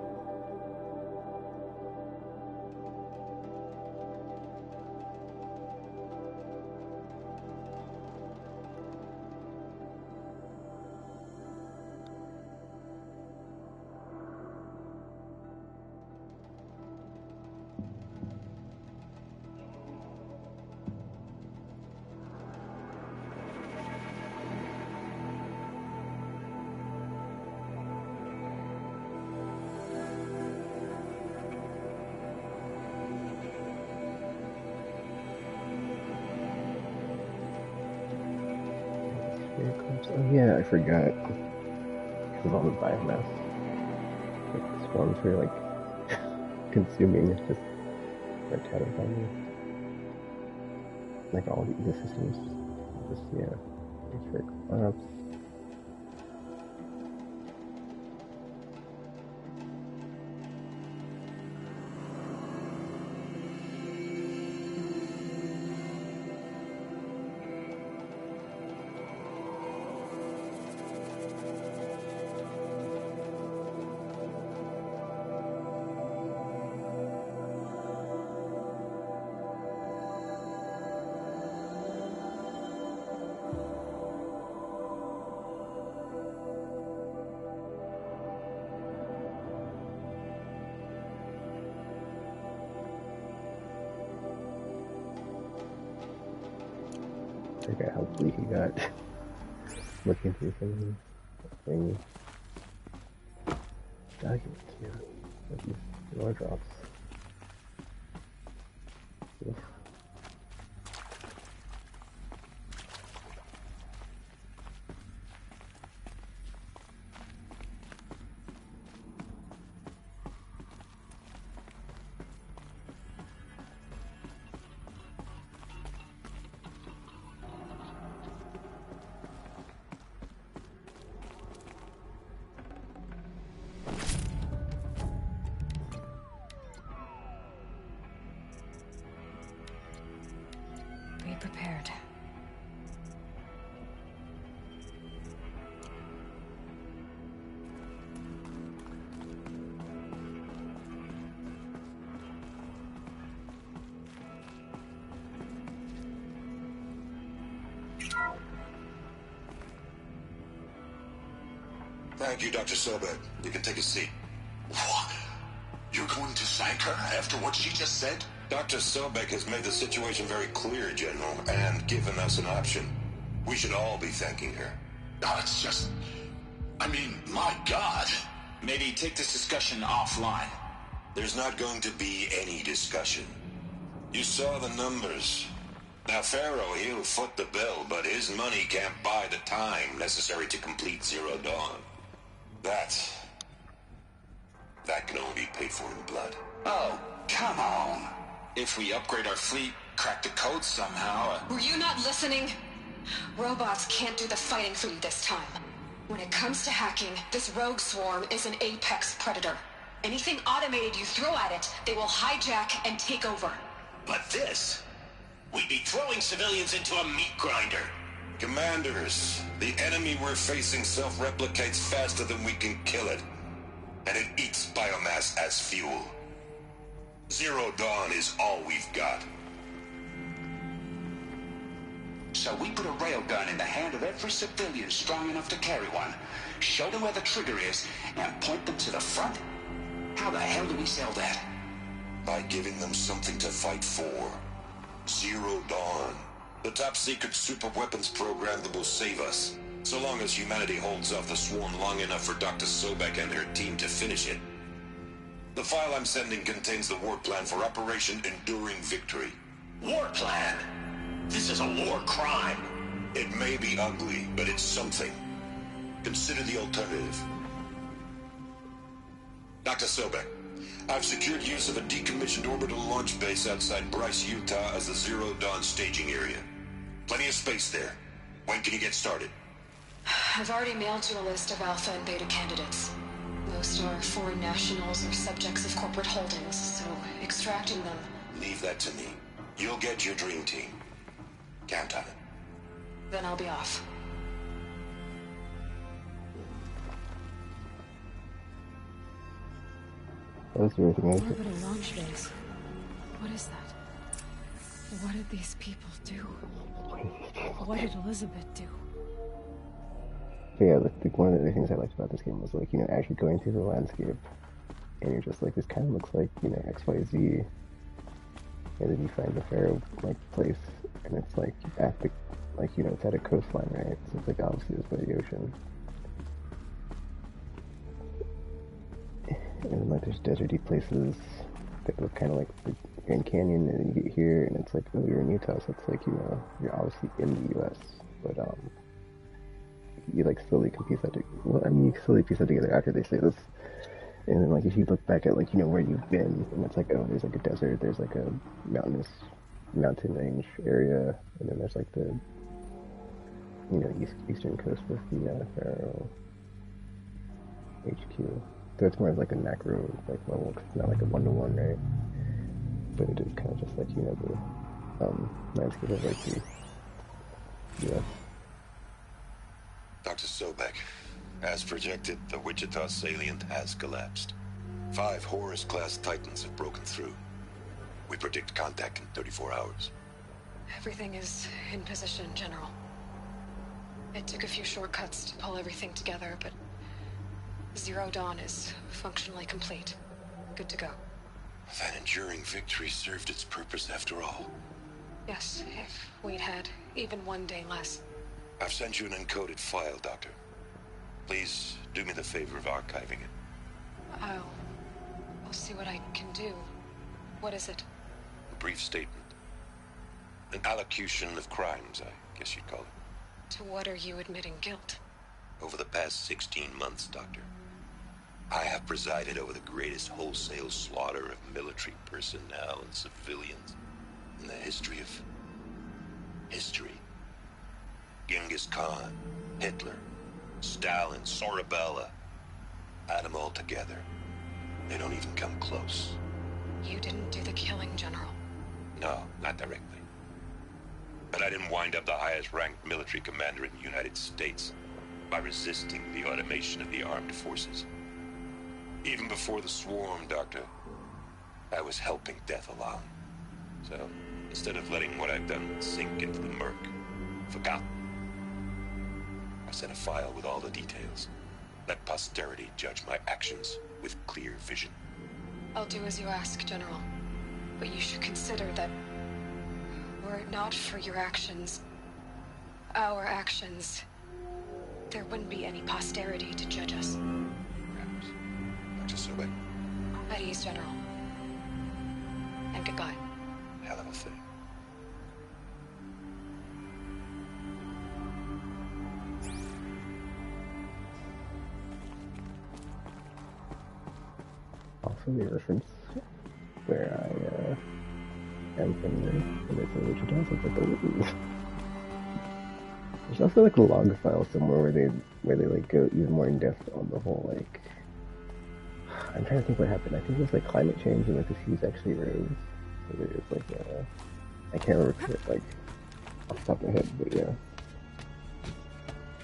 Oh yeah, I forgot. Because of all the biomass. Like, the swarms were like consuming just right out of me. Like all the ecosystems. Just, yeah. Nature collapse. I forgot how bleak he got. Looking through things. Documents, yeah. Like these lore drops. Oof.
Be prepared.
Thank you, Dr. Sobek. You can take a seat. What? You're going to thank her after what she just said? Dr. Sobek has made the situation very clear, General, and given us an option. We should all be thanking her. Oh, it's just... I mean, my God.
Maybe take this discussion offline.
There's not going to be any discussion. You saw the numbers. Now, Pharaoh, he'll foot the bill, but his money can't buy the time necessary to complete Zero Dawn. That can only be paid for in blood.
Oh, come on. If we upgrade our fleet, crack the code somehow...
Were you not listening? Robots can't do the fighting for you this time. When it comes to hacking, this rogue swarm is an apex predator. Anything automated you throw at it, they will hijack and take over.
But this... We'd be throwing civilians into a meat grinder. Commanders, the enemy we're facing self-replicates faster than we can kill it. And it eats biomass as fuel. Zero Dawn is all we've got.
So we put a railgun in the hand of every civilian strong enough to carry one, show them where the trigger is, and point them to the front? How the hell do we sell that?
By giving them something to fight for. Zero Dawn. The top-secret super-weapons program that will save us. So long as humanity holds off the swarm long enough for Dr. Sobek and her team to finish it. The file I'm sending contains the war plan for Operation Enduring Victory. War plan! This is a war crime! It may be ugly, but it's something. Consider the alternative. Dr. Sobek, I've secured use of a decommissioned orbital launch base outside Bryce, Utah as the Zero Dawn staging area. Plenty of space there. When can you get started?
I've already mailed you a list of Alpha and Beta candidates. Most are foreign nationals or subjects of corporate holdings, so extracting them...
Leave that to me. You'll get your dream team. Count on it.
Then I'll be off.
That's everything else.
Orbital launch base. What is that? What did these people do? What did Elizabeth do?
But yeah, one of the things I liked about this game was, like, you know, actually going through the landscape, and you're just like, this kind of looks like, you know, XYZ, and then you find the Pharaoh, like, place, and it's like at the, like, you know, it's at a coastline, right? So it's like obviously it's by the ocean. And then, like, there's deserty places that look kind of like the Grand Canyon, and then you get here, and it's like, oh, you're in Utah, so it's like, you know, you're obviously in the U.S., but, you, like, slowly can piece that together. Well, I mean, you slowly piece that together after they say this. And then, like, if you look back at, like, you know, where you've been, and it's like, oh, there's, like, a desert, there's, like, a mountain range area, and then there's, like, the, you know, eastern coast with the, Pharaoh HQ. So it's more like a macro, like, level, 'cause it's not like a one-to-one, right? But it is kind of just like, you know, the, landscape of, like, the U.S.
Dr. Sobek, as projected, the Wichita salient has collapsed. 5 Horus-class Titans have broken through. We predict contact in 34 hours.
Everything is in position, General. It took a few shortcuts to pull everything together, but Zero Dawn is functionally complete. Good to go.
That enduring victory served its purpose after all.
Yes, if we'd had even one day less.
I've sent you an encoded file, Doctor. Please do me the favor of archiving it.
I'll see what I can do. What is it?
A brief statement. An allocution of crimes, I guess you'd call it.
To what are you admitting guilt?
Over the past 16 months, Doctor, I have presided over the greatest wholesale slaughter of military personnel and civilians in the history of history. Genghis Khan, Hitler, Stalin, Sorabella. Add them all together. They don't even come close.
You didn't do the killing, General.
No, not directly. But I didn't wind up the highest-ranked military commander in the United States by resisting the automation of the armed forces. Even before the swarm, Doctor, I was helping death along. So, instead of letting what I've done sink into the murk, forgotten, I sent a file with all the details. Let posterity judge my actions with clear vision.
I'll do as you ask, General. But you should consider that were it not for your actions, our actions, there wouldn't be any posterity to judge us.
Perhaps. Dr. Sobek.
At ease, General. And goodbye.
Hell of a thing.
Also, the reference where I am from the Wichita, so it's like, ooh. There's also like a log file somewhere where they like go even more in depth on the whole, like, I'm trying to think what happened. I think it was like climate change and like the seas actually rose. So there's like I can't remember it, like off the top of my head, but yeah.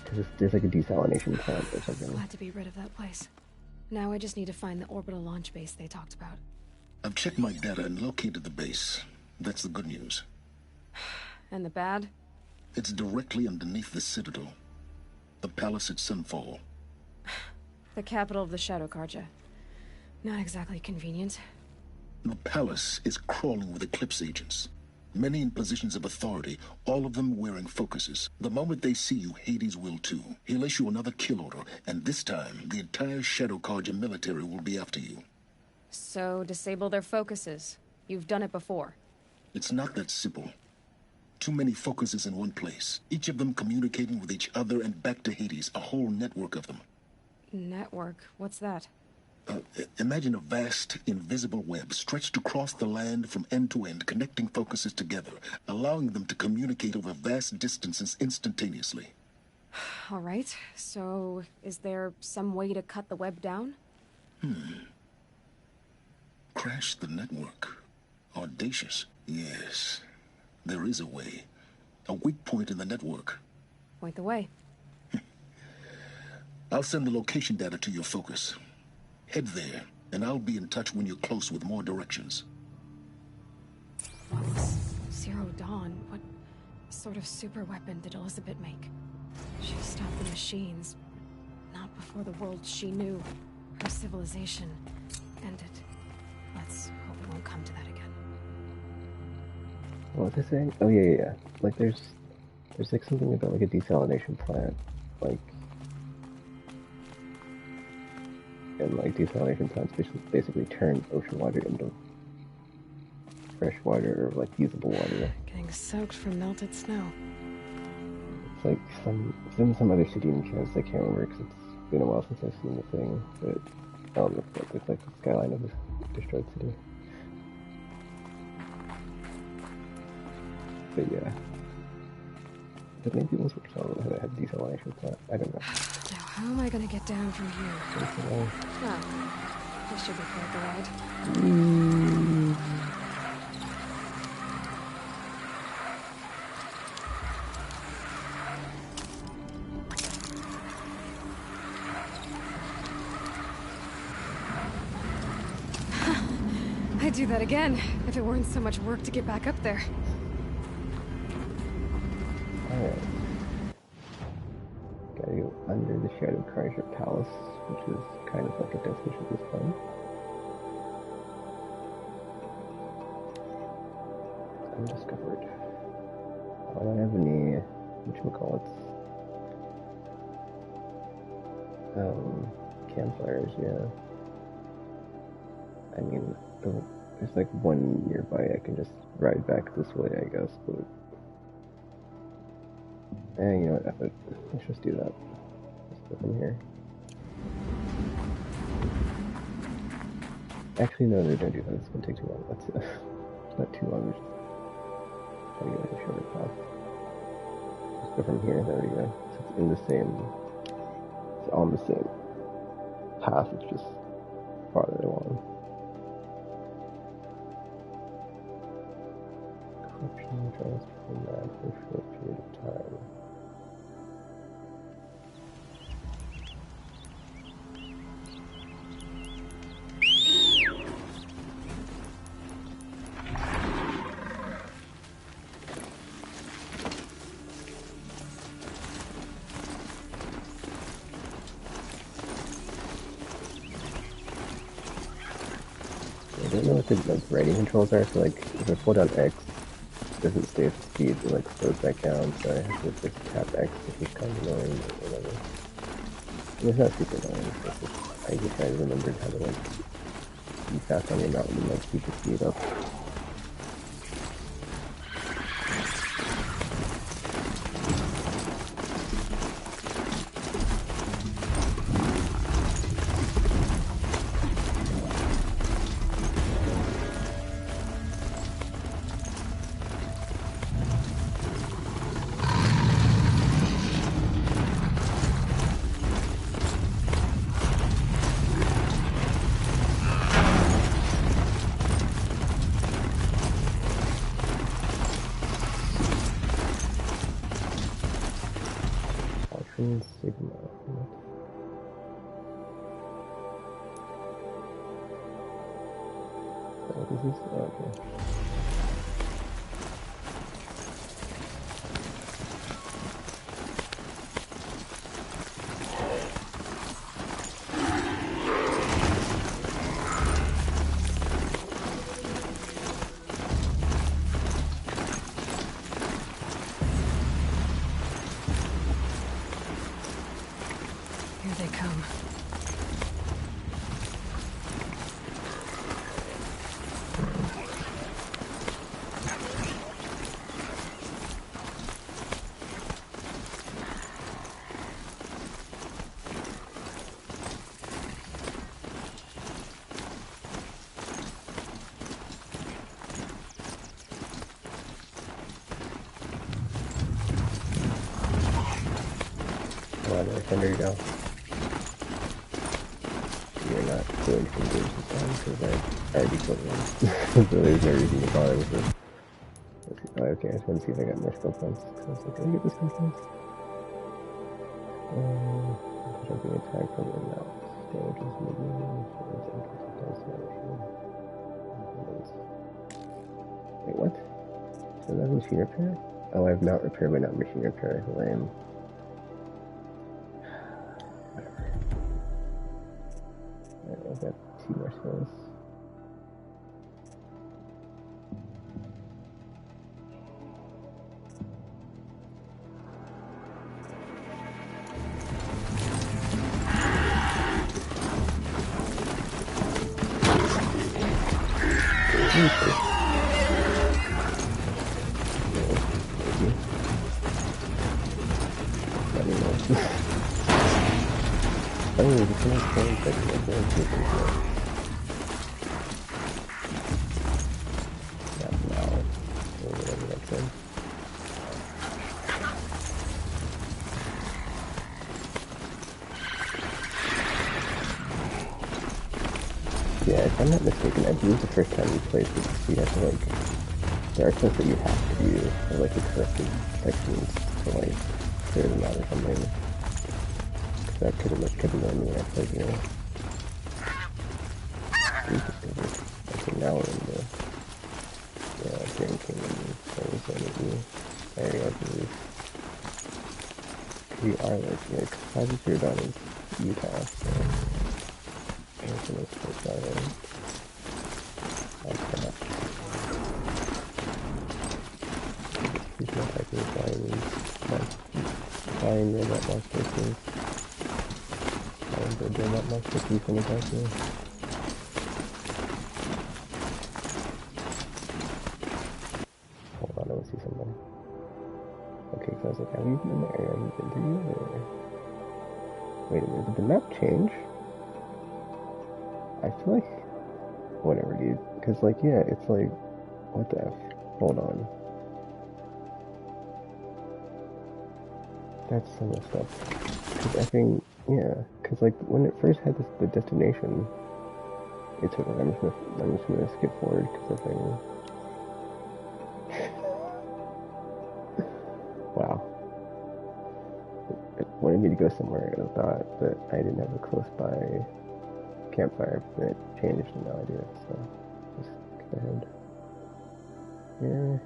Because there's like a desalination plant or something.
Glad to be rid of that place. Now I just need to find the orbital launch base they talked about.
I've checked my data and located the base. That's the good news.
And the bad?
It's directly underneath the Citadel. The palace at Sunfall.
The capital of the Shadow Carja. Not exactly convenient.
The palace is crawling with Eclipse agents. Many in positions of authority, all of them wearing focuses. The moment they see you, Hades will too. He'll issue another kill order, and this time, the entire Shadow Carja military will be after you.
So, disable their focuses. You've done it before.
It's not that simple. Too many focuses in one place, each of them communicating with each other and back to Hades, a whole network of them.
Network? What's that?
Imagine a vast, invisible web stretched across the land from end to end, connecting focuses together, allowing them to communicate over vast distances instantaneously.
All right, so is there some way to cut the web down?
Crash the network. Audacious. Yes, there is a way. A weak point in the network.
Point the way.
I'll send the location data to your focus. Head there, and I'll be in touch when you're close with more directions.
What was Zero Dawn? What sort of super weapon did Elizabeth make? She stopped the machines. Not before the world she knew. Her civilization ended. Let's hope it won't come to that again.
What was I saying? Oh yeah. Like there's like something about like a desalination plant, like, and like desalination plants basically turn ocean water into fresh water or like usable water.
Getting soaked from melted snow.
It's like it's in some other city in Kansas. I can't remember because it's been a while since I've seen the thing, but it's like the skyline of a destroyed city. But yeah. But maybe it was worked out how they had desalination plant. I don't know.
Now, how am I gonna get down from here? Well, this should be quite the ride. I'd do that again, if it weren't so much work to get back up there.
Alright. Gotta go under the Shadow Kaiser Palace, which is kind of like a destination at this point. Undiscovered. I don't have any, whatchamacallits, campfires, yeah. I mean, there's like one nearby I can just ride back this way, I guess, but... you know what, F it. Let's just do that. Let's go from here. Actually, no, don't do that. It's gonna take too long. That's it's not too long. Just try to get like a shorter path. Let's go from here. There we go. So it's in the same... It's on the same path. It's just farther along. Corruption tries to come back for a short period of time. I don't know what the like writing controls are, so like if I pull down X, it doesn't stay at speed, it like slows back down, so I have to just tap X, which is kind of annoying or whatever. And it's not super annoying, it's just, I just try to remember how to like be fast on your mountain and like keep the speed up. Sigma. What is this? Oh, okay.
Here they come.
I'm ready to go. You're not doing some games this time because I already killed one. So there's no reason to bother with this. Oh, okay, I just want to see if I got more skill points. Because I was like, did I get the skill points? Jumping attack from the mouth. Damage is medium. Wait, what? So that's machine repair? Oh, I have mount repair, but not machine repair. Lame. Whatever. Alright, I've got 2 more skills. Yeah, if I'm not mistaken, I believe the first time you played this, you have to, like, there are things that you have to do, or, like, the corrected sections to, like, clear them out or something. Because that could have known me when I played, you know. Okay, now we're in the, Grand Kingdom things, so maybe, there I believe. We are, like, Closet Zero Dawn is Utah, so, it's the most place island. He's not attacking flying robot monsters. Flying bird robot monsters, he's gonna attack me. Hold on, I wanna see something. Okay, so I was like, have you been in the area? Have you been to you? Or... Wait a minute, did the map change? I feel like... Whatever, dude. Because, like, yeah, it's like... What the F? Hold on. That's so messed up. Because I think... Yeah, because, like, when it first had the destination... It took, like, I'm just gonna skip forward, because I think... Wow. It wanted me to go somewhere I thought, but I didn't have a close by campfire, but it changed and now I do it, so just go ahead. Yeah.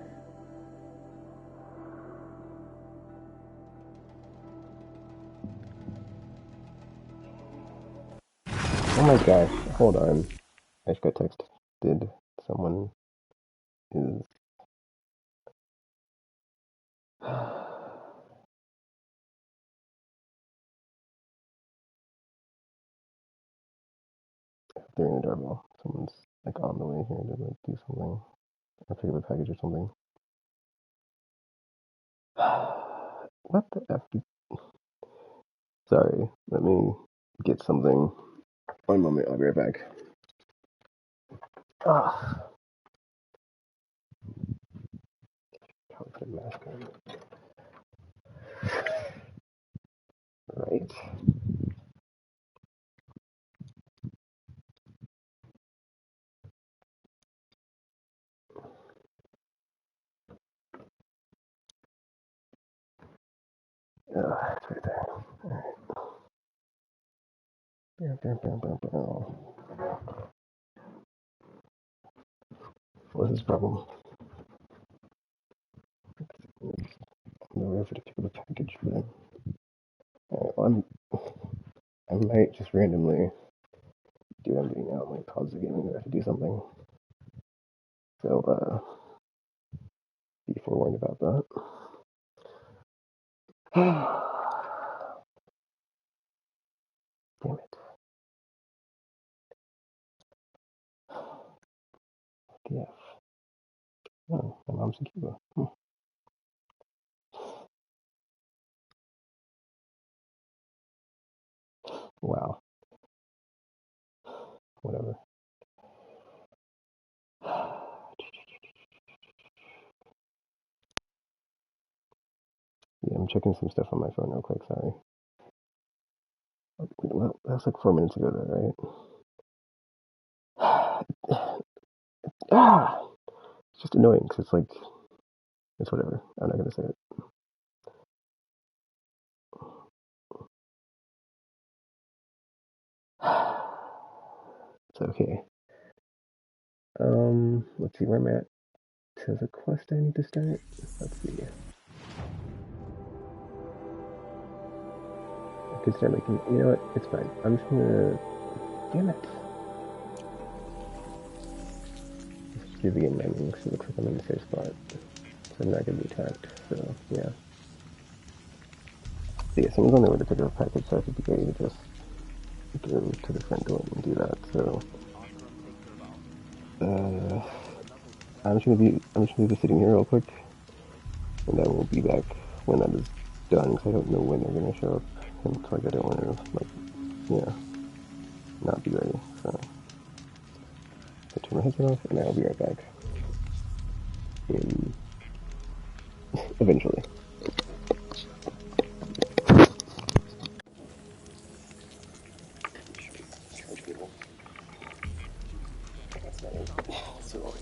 Oh my gosh, hold on. I just got texted. Someone is... They're in the doorbell. Someone's like on the way here to like do something. Or pick up a package or something. What the F? Sorry, let me get something. One moment, I'll be right back. Ah. Probably put a mask on. Right. It's right there. Alright. What's this problem? I'm ready to pick up a package for them. Alright, well, I might just randomly do what I'm doing now. I might pause the game and have to do something. So, be forewarned about that. Damn it. DF. Oh, my mom's in Cuba. Wow. Whatever. Yeah, I'm checking some stuff on my phone real quick, sorry. Well, that was like 4 minutes ago, though, right? It's just annoying because it's like, it's whatever. I'm not gonna say it. It's okay. Let's see where I'm at. There's a quest I need to start. Let's see. I could start making. You know what? It's fine. I'm just gonna. Damn it. Let's just do the game mining because it looks like I'm in the safe spot. So I'm not gonna be attacked. So yeah. So yeah, someone's on their way to pick up a package, so I think it'd be great to just go to the front door and do that. So. I'm just gonna be sitting here real quick, and I will be back when that is done. Because I don't know when they're gonna show up, and it's like I don't want to not be ready. So I turn my headset off, and I'll be right back. Eventually. So.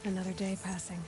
Another day passing.